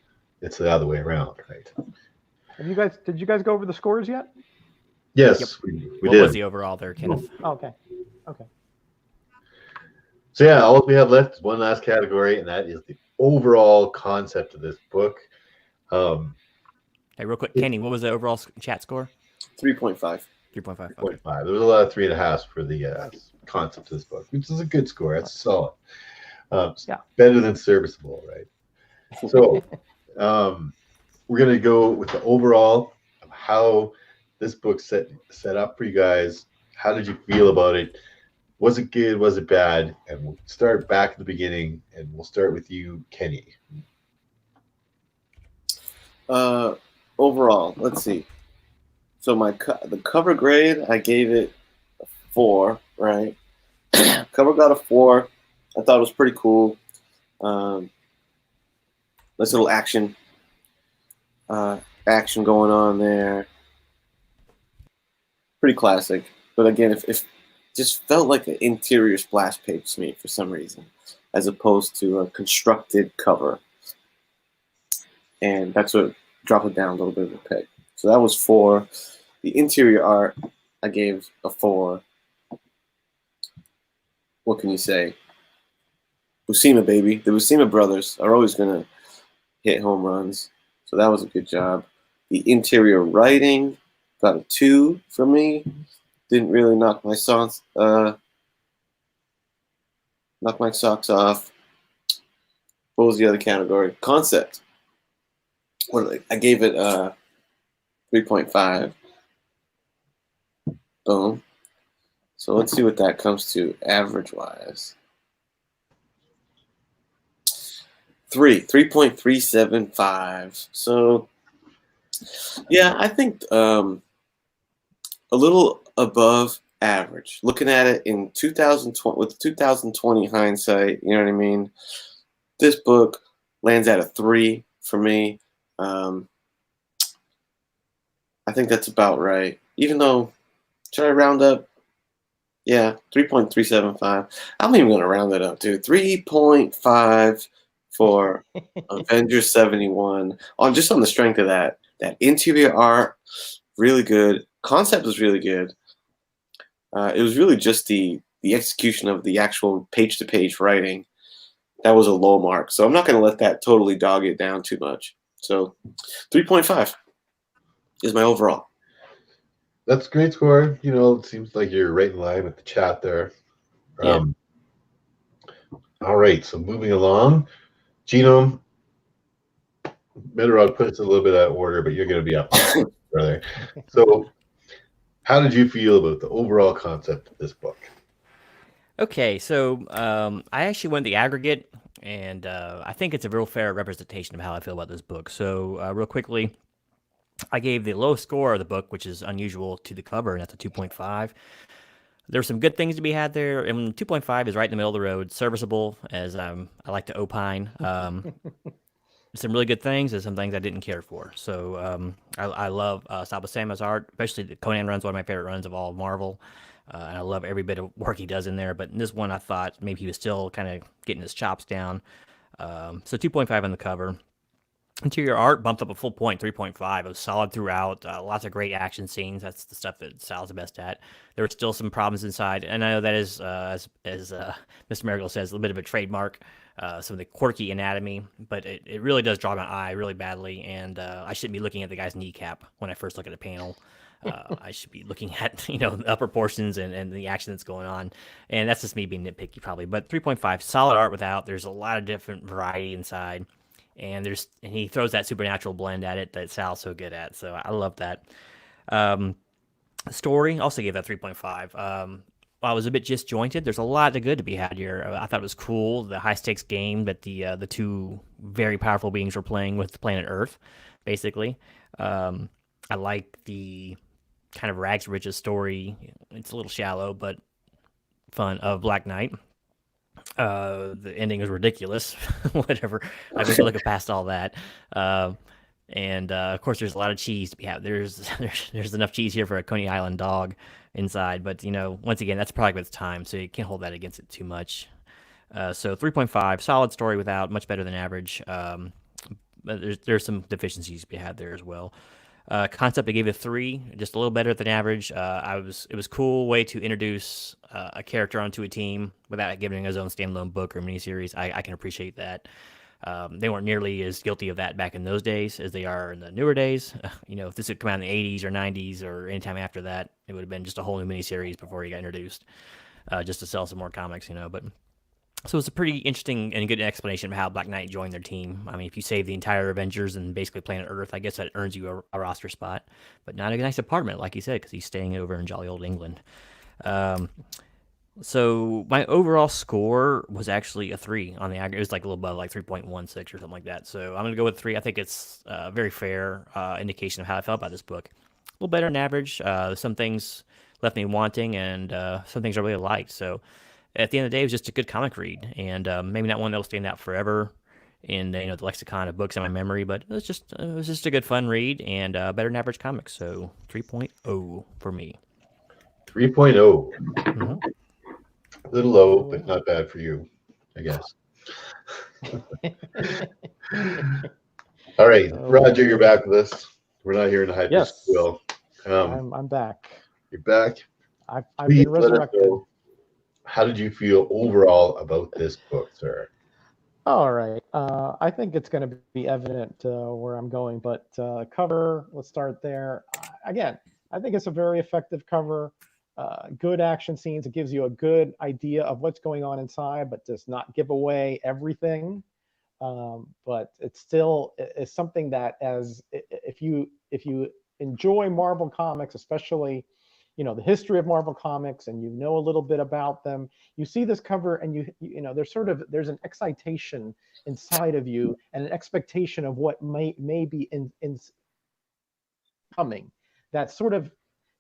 it's the other way around, right? Did you guys go over the scores yet? Yes, Yep. we What was did. the overall there, Kenneth? Oh, okay. So yeah, all we have left is one last category, and that is the overall concept of this book. Hey, real quick, Kenny, what was the overall chat score? 3.5. 3.5. 3.5. There was a lot of 3.5 for the concept of this book, which is a good score. That's solid. Yeah. Better than serviceable, right? So we're gonna go with the overall of how this book set up for you guys. How did you feel about it? Was it good? Was it bad? And we'll start back at the beginning, and we'll start with you, Kenny. Overall, let's see. So the cover grade, I gave it a 4, right? Cover got a 4. I thought it was pretty cool. Nice little action going on there. Pretty classic. But again, if just felt like an interior splash page to me for some reason, as opposed to a constructed cover. And that's what dropped it down a little bit of a peg. So that was 4. The interior art, I gave a 4. What can you say? Buscema, baby. The Buscema brothers are always going to hit home runs. So that was a good job. The interior writing got a 2 from me. Didn't really knock my socks off. What was the other category? Concept. I gave it 3.5. Boom. So let's see what that comes to average-wise. 3.375. So, yeah, I think a little above average. Looking at it in 2020 with 2020 hindsight, you know what I mean? This book lands at a 3 for me. I think that's about right. Even though, should I round up? Yeah, 3.375. I'm even going to round it up, dude. 3.5 for Avengers 71. On the strength of that interior art, really good. Concept was really good. It was really just the execution of the actual page-to-page writing that was a low mark. So I'm not going to let that totally dog it down too much. So 3.5 is my overall. That's a great score. You know, it seems like you're right in line with the chat there. Yeah. All right, so moving along. Genome, Metarod puts a little bit out of order, but you're going to be up, brother. So how did you feel about the overall concept of this book? Okay, so I actually went the aggregate, and I think it's a real fair representation of how I feel about this book. So real quickly, I gave the low score of the book, which is unusual, to the cover, and that's a 2.5. There's some good things to be had there, and 2.5 is right in the middle of the road, serviceable, as I like to opine. Some really good things and some things I didn't care for. So I love Sabasama's art, especially the Conan run's one of my favorite runs of all of Marvel. And I love every bit of work he does in there. But in this one, I thought maybe he was still kind of getting his chops down. So 2.5 on the cover. Interior art bumped up a full point, 3.5. It was solid throughout. Lots of great action scenes. That's the stuff that Sal's the best at. There were still some problems inside, and I know that is, as Mr. Marigold says, a little bit of a trademark. Some of the quirky anatomy, but it really does draw my eye really badly. And I shouldn't be looking at the guy's kneecap when I first look at a panel. I should be looking at the upper portions and the action that's going on, and that's just me being nitpicky probably. But 3.5, solid art without. There's a lot of different variety inside. And he throws that supernatural blend at it that Sal's so good at. So I love that. Story, also gave that 3.5. While it was a bit disjointed, there's a lot of good to be had here. I thought it was cool, the high stakes game that the two very powerful beings were playing with the planet Earth, basically. I like the kind of rags to riches story. It's a little shallow, but fun, of Black Knight. The ending is ridiculous. Whatever. I wish I look past all that. And of course, there's a lot of cheese to be had. There's enough cheese here for a Coney Island dog inside. But once again, that's a product of its time, so you can't hold that against it too much. So 3.5, solid story without, much better than average. there's some deficiencies to be had there as well. Concept, I gave it a 3, just a little better than average. It was a cool way to introduce a character onto a team without giving his own standalone book or miniseries. I can appreciate that. They weren't nearly as guilty of that back in those days as they are in the newer days. If this had come out in the 80s or 90s or anytime after that, it would have been just a whole new miniseries before he got introduced, just to sell some more comics, But so it's a pretty interesting and good explanation of how Black Knight joined their team. I mean, if you save the entire Avengers and basically planet Earth, I guess that earns you a roster spot, but not a nice apartment, like you said, because he's staying over in jolly old England. So my overall score was actually a 3 on the aggregate. It was like a little above, like 3.16 or something like that. So I'm going to go with 3. I think it's a very fair indication of how I felt about this book. A little better than average. Some things left me wanting, and some things I really liked. So at the end of the day, it was just a good comic read, and maybe not one that'll stand out forever in the lexicon of books in my memory, but it was just a good fun read and better than average comic. So 3.0 for me. 3.0. Mm-hmm. A little low, but not bad for you, I guess. All right, Roger, you're back with us. We're not here in the hyper school. I'm back. You're back. I've been resurrected. How did you feel overall about this book, sir? All right. I think it's going to be evident where I'm going, but cover, let's start there. Again, I think it's a very effective cover. Good action scenes. It gives you a good idea of what's going on inside, but does not give away everything. But it's still is something that, as if you enjoy Marvel comics, especially the history of Marvel comics, and a little bit about them, you see this cover and there's an excitation inside of you and an expectation of what may be in coming. That sort of,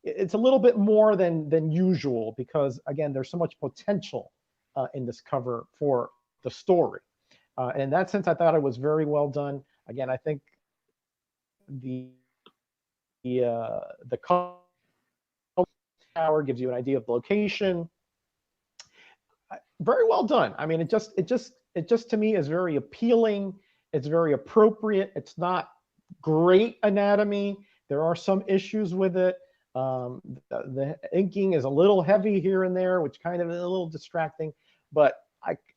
it's a little bit more than usual, because again, there's so much potential in this cover for the story. And in that sense, I thought it was very well done. Again, I think the color tower gives you an idea of the location. Very well done. I mean, it just to me is very appealing. It's very appropriate. It's not great anatomy. There are some issues with it. The inking is a little heavy here and there, which kind of is a little distracting. But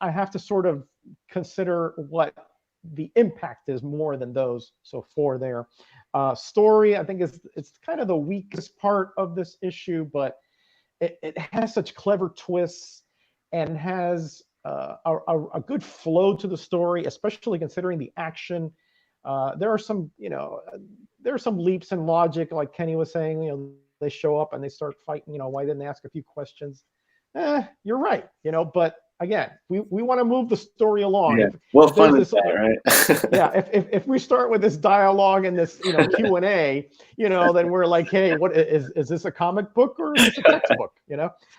I have to sort of consider what the impact is more than those. So 4 there. Story, I think it's kind of the weakest part of this issue, but it has such clever twists and has a good flow to the story, especially considering the action. There are some leaps in logic, like Kenny was saying. They show up and they start fighting. Why didn't they ask a few questions? You're right. But again, we want to move the story along. Yeah. What fun is that, right? Yeah. If we start with this dialogue and this Q&A, then we're like, hey, what is this a comic book or is this a textbook?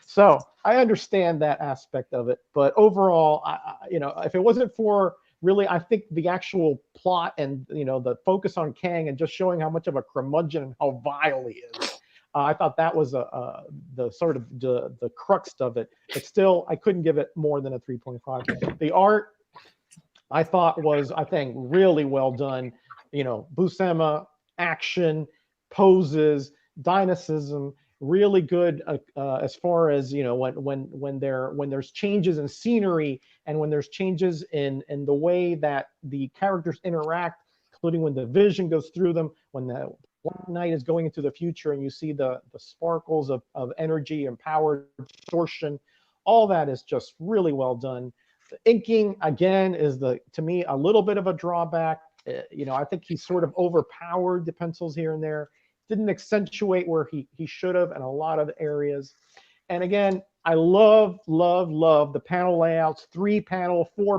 So I understand that aspect of it, but overall, if it wasn't for really, I think the actual plot and the focus on Kang and just showing how much of a curmudgeon and how vile he is, I thought that was the sort of the crux of it. But still, I couldn't give it more than a 3.5. The art, I thought, was really well done. Buscema, action, poses, dynamism, really good as far as when there's changes in scenery and when there's changes in the way that the characters interact, including when the vision goes through them, when the Black Knight is going into the future and you see the sparkles of energy and power distortion. All that is just really well done. The inking, again, is to me a little bit of a drawback. I think he's sort of overpowered the pencils here and there. Didn't accentuate where he should have in a lot of areas. And again, I love the panel layouts, 4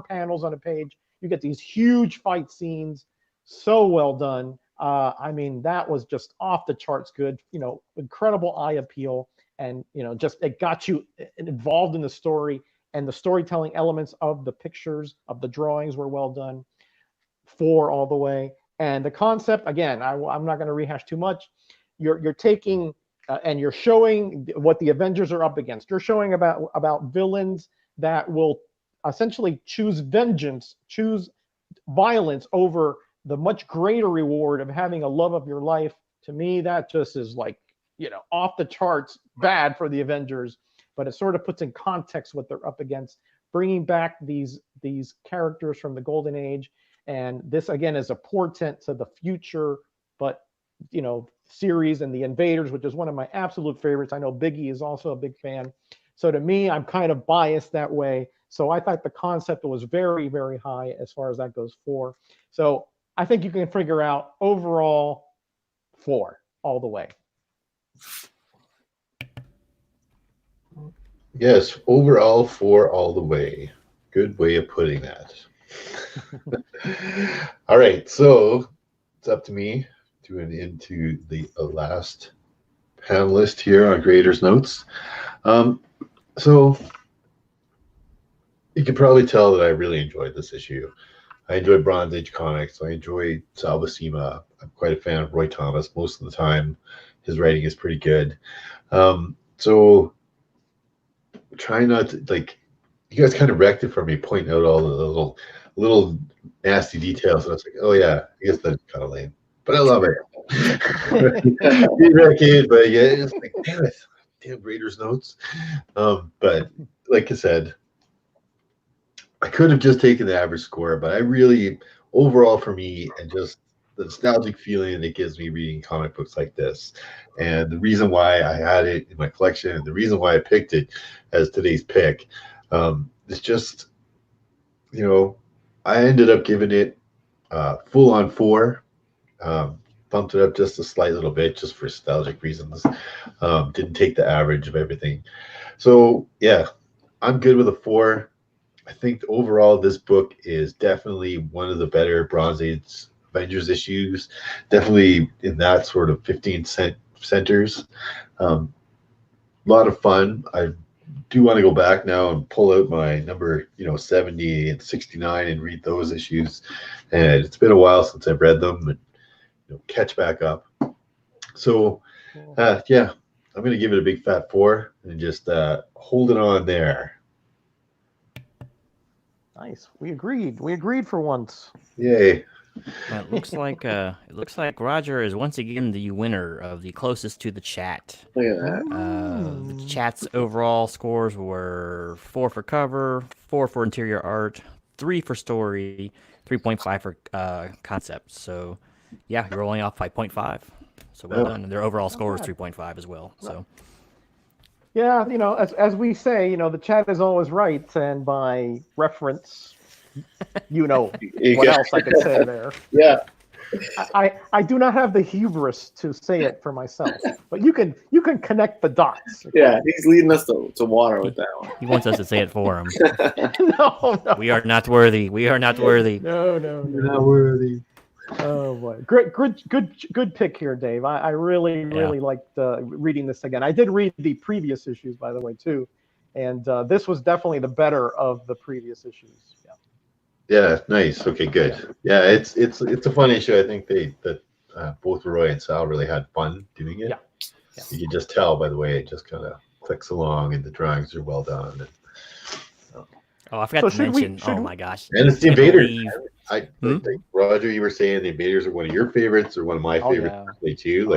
panels on a page. You get these huge fight scenes, so well done. I mean, that was just off the charts good, incredible eye appeal. And, just it got you involved in the story, and the storytelling elements of the pictures, of the drawings were well done. 4 all the way. And the concept, again, I'm not going to rehash too much. You're taking and you're showing what the Avengers are up against. You're showing about villains that will essentially choose vengeance, choose violence over the much greater reward of having a love of your life, to me, that just is like, off the charts bad for the Avengers. But it sort of puts in context what they're up against, bringing back these characters from the Golden Age. And this, again, is a portent to the future, but, series and the Invaders, which is one of my absolute favorites. I know Biggie is also a big fan. So to me, I'm kind of biased that way. So I thought the concept was very, very high as far as that goes. 4. So I think you can figure out overall 4 all the way. Yes, overall 4 all the way. Good way of putting that. All right, so it's up to me to into the last panelist here on Creators Notes. So you can probably tell that I really enjoyed this issue. I enjoy Bronze Age comics. I enjoy Sal Buscema. I'm quite a fan of Roy Thomas most of the time. His writing is pretty good. So try not to, like, you guys kind of wrecked it for me, pointing out all the little nasty details. And I was like, oh yeah, I guess that's kind of lame, but I love it. But yeah, it's like, damn Raiders Notes. But like I said, I could have just taken the average score, but I really, overall for me, and just the nostalgic feeling it gives me reading comic books like this, and the reason why I had it in my collection, and the reason why I picked it as today's pick, it's just, I ended up giving it full on 4. Bumped it up just a slight little bit, just for nostalgic reasons. Didn't take the average of everything. So yeah, I'm good with a 4. I think overall this book is definitely one of the better Bronze Age Avengers issues. Definitely in that sort of 15 centers. A lot of fun. I do want to go back now and pull out my number 70 and 69 and read those issues. And it's been a while since I've read them, and catch back up. So yeah, I'm going to give it a big fat 4 and just hold it on there. Nice. We agreed for once. Yay. It looks like Roger is once again the winner of the closest to the chat. Look at that. The chat's overall scores were 4 for cover, 4 for interior art, 3 for story, 3.5 for concept. So yeah, you're rolling off by 0.5. So well done. And their overall score is 3.5 as well. So yeah, as we say, the chat is always right, and by reference, what else I could say there. Yeah. I do not have the hubris to say it for myself, but you can connect the dots. Okay? Yeah, he's leading us to water with that one. he wants us to say it for him. No. We are not worthy. We are not worthy. No. You're not worthy. Oh boy, good pick here, Dave. I really liked reading this again. I did read the previous issues, by the way, too, and this was definitely the better of the previous issues. Yeah, nice. Okay, good. Yeah, it's a fun issue. I think that both Roy and Sal really had fun doing it. Yeah. You can just tell by the way it just kind of clicks along, and the drawings are well done. Oh, I forgot to mention. Oh my gosh! And it's the Invaders. Like, Roger, you were saying the Invaders are one of your favorites, or one of my favorites too.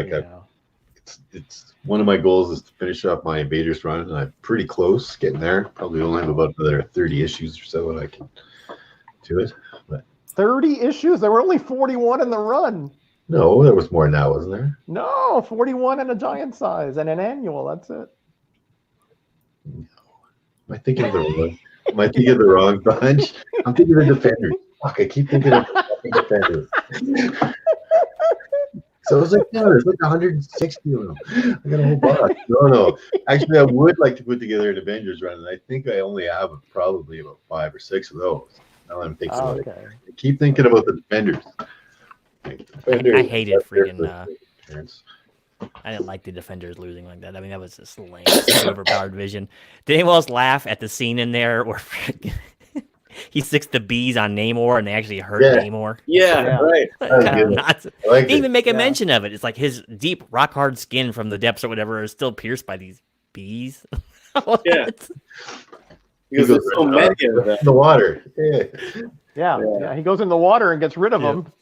It's one of my goals is to finish up my Invaders run, and I'm pretty close getting there. Probably only have about another 30 issues or so, and I can do it. But 30 issues? There were only 41 in the run. No, there was more than that, wasn't there? No, 41 in a giant size and an annual. That's it. No. Am I thinking of the wrong bunch? I'm thinking of the Defenders. Fuck, I keep thinking of the Defenders. So I was like, no, there's like 160 of them. I got a whole box. No. Actually, I would like to put together an Avengers run, and I think I only have probably about 5 or 6 of those. Now I'm thinking about it. I keep thinking about the Defenders. I hated freaking. I didn't like the Defenders losing like that. I mean, that was just lame. Overpowered vision. Did anyone else laugh at the scene in there where he sticks the bees on Namor and they actually hurt Namor? Yeah, right. They didn't even make a mention of it. It's like his deep, rock hard skin from the depths or whatever is still pierced by these bees. Yeah. Because there's so many of them. The water. Yeah. He goes in the water and gets rid of them.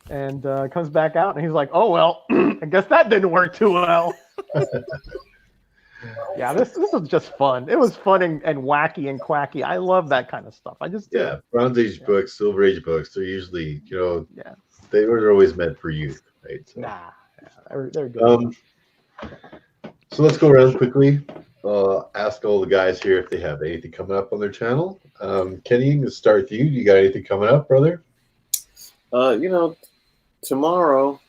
and comes back out, and he's like, "Oh well, I guess that didn't work too well." Yeah, this was just fun. It was fun and wacky and quacky. I love that kind of stuff. I just do. Yeah, Bronze Age books, Silver Age books, they're usually, Yeah. they were always meant for youth, right? So, Nah, they're good. so let's go around quickly. Ask all the guys here if they have anything coming up on their channel. Kenny, let's start with you. You got anything coming up, brother? Tomorrow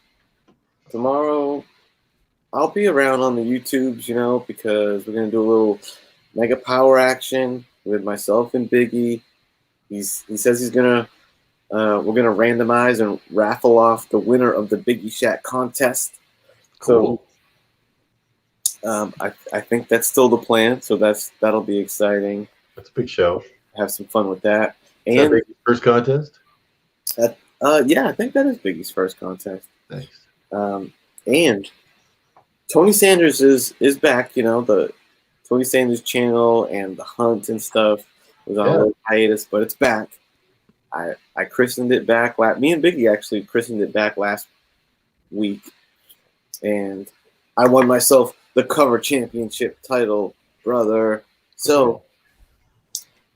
I'll be around on the YouTubes, because we're gonna do a little mega power action with myself and Biggie. He says he's gonna we're gonna randomize and raffle off the winner of the Biggie Shack contest. Cool. So I think that's still the plan. So that'll be exciting. That's a big show. Have some fun with that. Is that Biggie's first contest? Yeah, I think that is Biggie's first contest. Nice. And Tony Sanders is back. The Tony Sanders channel and the hunt and stuff was on a little hiatus, but it's back. I christened it back. Me and Biggie actually christened it back last week, and I won myself the cover championship title, brother. So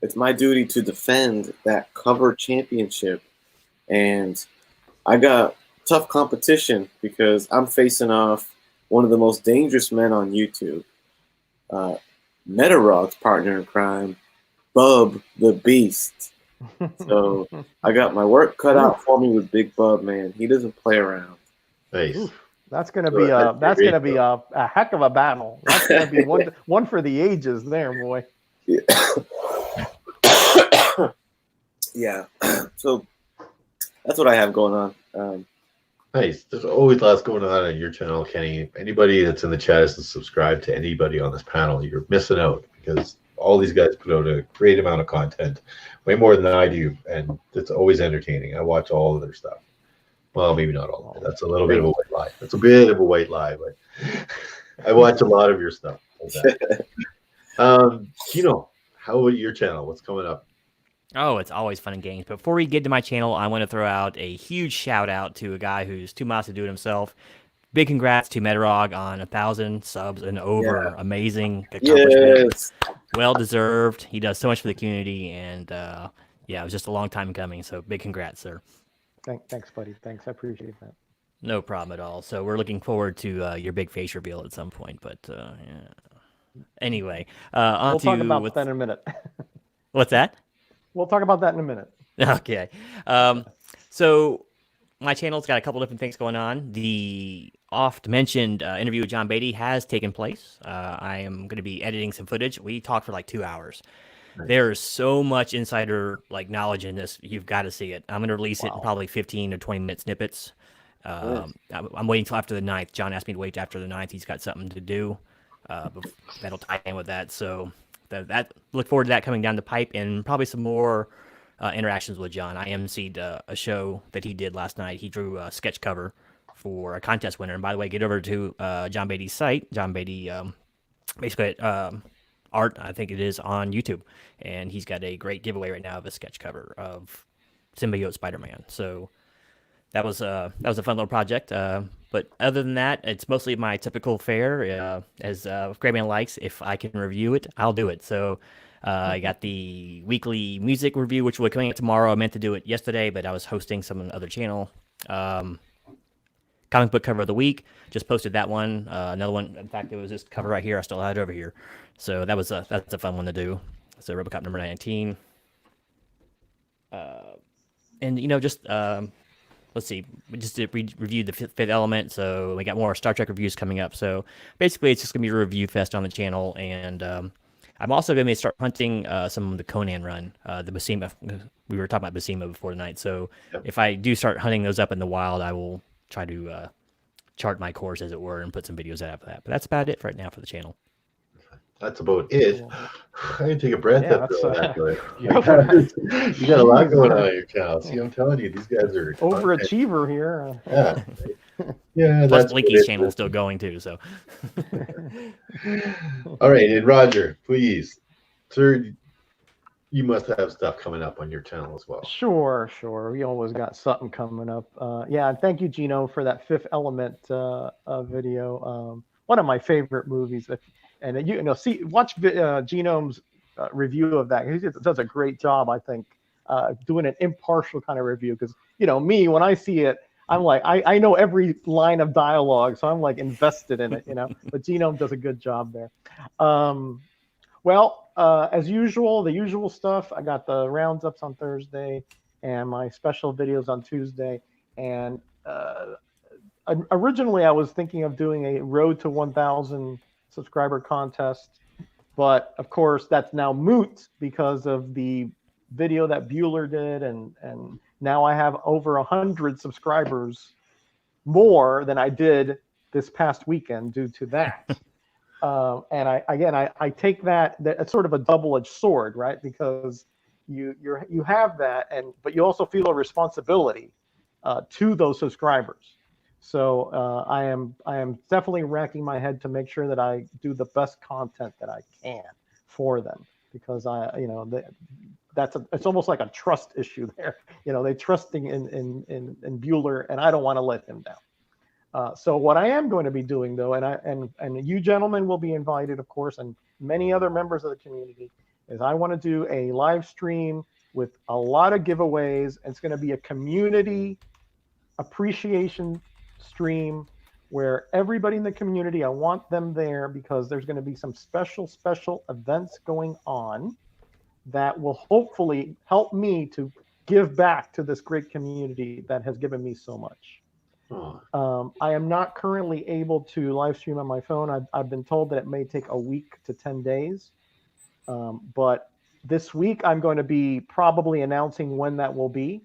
it's my duty to defend that cover championship, and I got tough competition because I'm facing off one of the most dangerous men on YouTube, Metarog's partner in crime, Bub the Beast. So I got my work cut out for me with Big Bub, man. He doesn't play around. Nice. Oof, that's gonna be a heck of a battle. That's gonna be one for the ages, there, boy. Yeah. Yeah. So that's what I have going on. Nice. There's always lots going on your channel, Kenny. Anybody that's in the chat isn't subscribed to anybody on this panel, you're missing out because all these guys put out a great amount of content, way more than I do, and it's always entertaining. I watch all of their stuff. Well, maybe not all of it. That's a little bit of a white lie. That's a bit of a white lie, but I watch a lot of your stuff. Kino, how about your channel? What's coming up? Oh, it's always fun and games. But before we get to my channel, I want to throw out a huge shout out to a guy who's too modest to do it himself. Big congrats to Metarog on 1,000 subs and over. Yeah. Amazing accomplishment. Yes. Well deserved. He does so much for the community, and it was just a long time coming. So big congrats, sir. Thanks, buddy. Thanks, I appreciate that. No problem at all. So we're looking forward to your big face reveal at some point. But anyway, we'll talk about that in a minute. What's that? We'll talk about that in a minute. Okay. So my channel's got a couple different things going on. The oft-mentioned interview with John Beatty has taken place. I am going to be editing some footage. We talked for like 2 hours. Nice. There's so much insider knowledge in this. You've got to see it. I'm going to release it in probably 15 or 20-minute snippets. I'm waiting till after the 9th. John asked me to wait after the 9th. He's got something to do. That'll tie in with that. So that look forward to that coming down the pipe, and probably some more interactions with John. I emceed a show that he did last night. He drew a sketch cover for a contest winner. And by the way, get over to John Beatty's site, John Beatty, basically art, I think it is, on YouTube. And he's got a great giveaway right now of a sketch cover of Symbiote Spider-Man. So that was a fun little project. But other than that, it's mostly my typical fare. As Grayman likes, if I can review it, I'll do it. So I got the weekly music review, which will be coming out tomorrow. I meant to do it yesterday, but I was hosting some on the other channel. Comic book cover of the week, just posted that one. Another one, in fact, it was this cover right here. I still had it over here. So that's a fun one to do. So RoboCop number 19. And just let's see, we just reviewed the Fifth Element, so we got more Star Trek reviews coming up. So basically, it's just gonna be a review fest on the channel, and I'm also gonna start hunting some of the Conan run, the Basima. We were talking about Basima before tonight, so if I do start hunting those up in the wild, I will try to chart my course, as it were, and put some videos out of that. But that's about it for right now for the channel. That's about it. I can take a breath. You got a lot going on your channel. See, I'm telling you, these guys are overachiever here. Yeah. Plus, Blinky's channel is still going too. So, all right, and Roger, please, sir, you must have stuff coming up on your channel as well. Sure, sure. We always got something coming up. Yeah, and thank you, Gino, for that Fifth Element video. One of my favorite movies. And you know, watch Genome's review of that. He does a great job, I think, doing an impartial kind of review. Because me, when I see it, I'm like, I know every line of dialogue, so I'm like invested in it. But Genome does a good job there. Well, as usual, the usual stuff. I got the roundups on Thursday and my special videos on Tuesday. And originally, I was thinking of doing a Road to 1,000 subscriber contest. But of course, that's now moot because of the video that Bueller did. And now I have over 100 subscribers more than I did this past weekend due to that. And I take that it's sort of a double-edged sword, right? Because you have that, but you also feel a responsibility to those subscribers. So I am definitely racking my head to make sure that I do the best content that I can for them, because it's almost like a trust issue there. They trusting in Bueller, and I don't want to let him down. So what I am going to be doing, though, and you gentlemen will be invited, of course, and many other members of the community, is I want to do a live stream with a lot of giveaways. It's going to be a community appreciation stream where everybody in the community, I want them there because there's going to be some special events going on that will hopefully help me to give back to this great community that has given me so much. I am not currently able to live stream on my phone. I've been told that it may take a week to 10 days. But this week, I'm going to be probably announcing when that will be.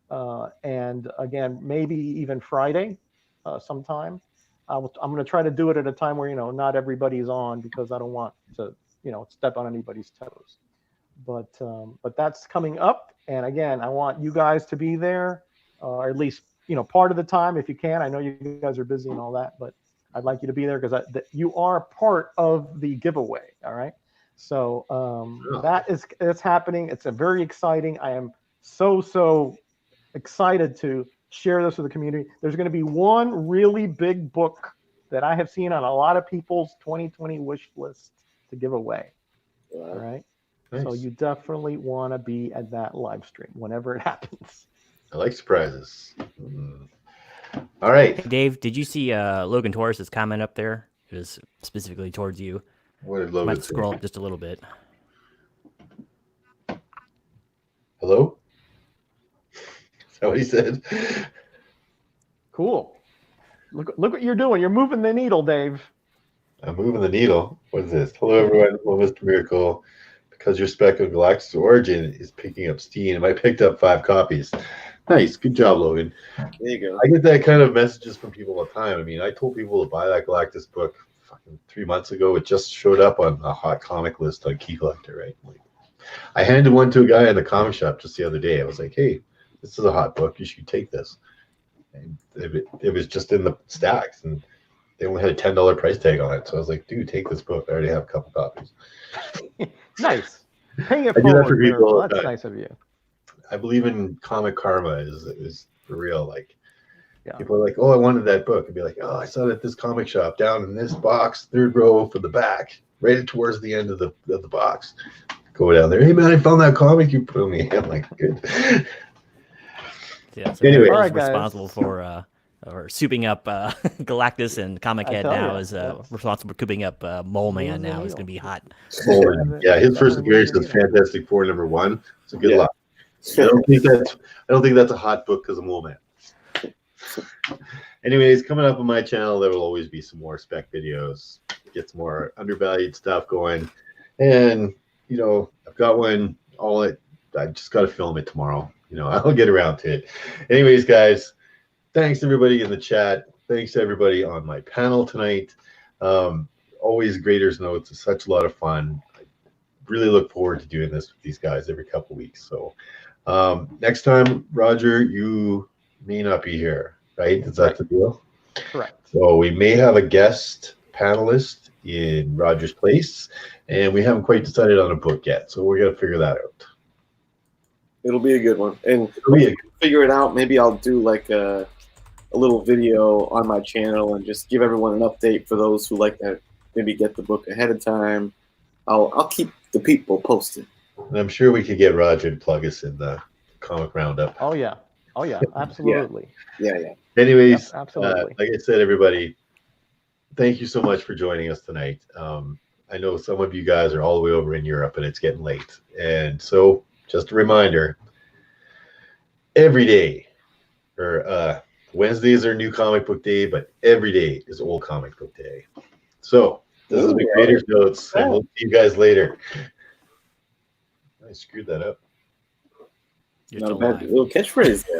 And again, maybe even Friday sometime. I'm going to try to do it at a time where, not everybody's on, because I don't want to, step on anybody's toes. But that's coming up. And again, I want you guys to be there, or at least part of the time if you can. I know you guys are busy and all that, but I'd like you to be there because you are part of the giveaway. All right. So it's happening. It's a very exciting. I am so excited to share this with the community. There's going to be one really big book that I have seen on a lot of people's 2020 wish list to give away. Wow. All right. Nice. So you definitely want to be at that live stream whenever it happens. I like surprises. All right. Hey, Dave, did you see Logan Torres' comment up there? It was specifically towards you. What did Logan say? Scroll up just a little bit. Hello? Is that what he said? Cool. Look what you're doing. You're moving the needle, Dave. I'm moving the needle. What is this? Hello, everyone. Hello, Mr. Miracle. Because your spec of Galactus Origin is picking up steam, I picked up 5 copies. Nice. Good job, Logan. There you go. I get that kind of messages from people all the time. I mean, I told people to buy that Galactus book fucking 3 months ago. It just showed up on a hot comic list on Key Collector, right? Like, I handed one to a guy in the comic shop just the other day. I was like, hey, this is a hot book. You should take this. And it was just in the stacks, and they only had a $10 price tag on it. So I was like, dude, take this book. I already have a couple copies. Nice. Paying it forward. For people, that's nice of you. I believe in comic karma is for real. Like, people are like, oh, I wanted that book. I'd be like, oh, I saw it at this comic shop down in this box, 3rd row from the back, right towards the end of the box. Go down there. Hey, man, I found that comic you put on me. I'm like, good. Yeah, so anyway, responsible for or souping up Galactus, and Comic Head now is responsible for cooping up Mole Man. Now is going to be hot. Yeah, his first appearance was Fantastic Four #1. So good luck. I don't think that's a hot book because of Mole Man. Anyways, coming up on my channel, there will always be some more spec videos, get some more undervalued stuff going, and I've got one. I just got to film it tomorrow. I'll get around to it. Anyways, guys, thanks everybody in the chat. Thanks to everybody on my panel tonight. Always Graders Notes is such a lot of fun. I really look forward to doing this with these guys every couple of weeks. So next time, Roger, you may not be here, right? Is that the deal? Correct. So we may have a guest panelist in Rogers Place, and we haven't quite decided on a book yet, so we're gonna figure that out. It'll be a good one. And It'll be a- figure it out. Maybe I'll do like a little video on my channel and just give everyone an update for those who like to maybe get the book ahead of time. I'll keep the people posted. And I'm sure we could get Roger to plug us in the comic roundup. Oh yeah, absolutely. Yeah. Anyways, Yep, absolutely. like I said, everybody, thank you so much for joining us tonight. I know some of you guys are all the way over in Europe and it's getting late. And so just a reminder, every day, or Wednesdays are new comic book day, but every day is old comic book day. So this has been Creator's Notes, and we'll see you guys later. I screwed that up. You're Not a still bad alive. little catchphrase there.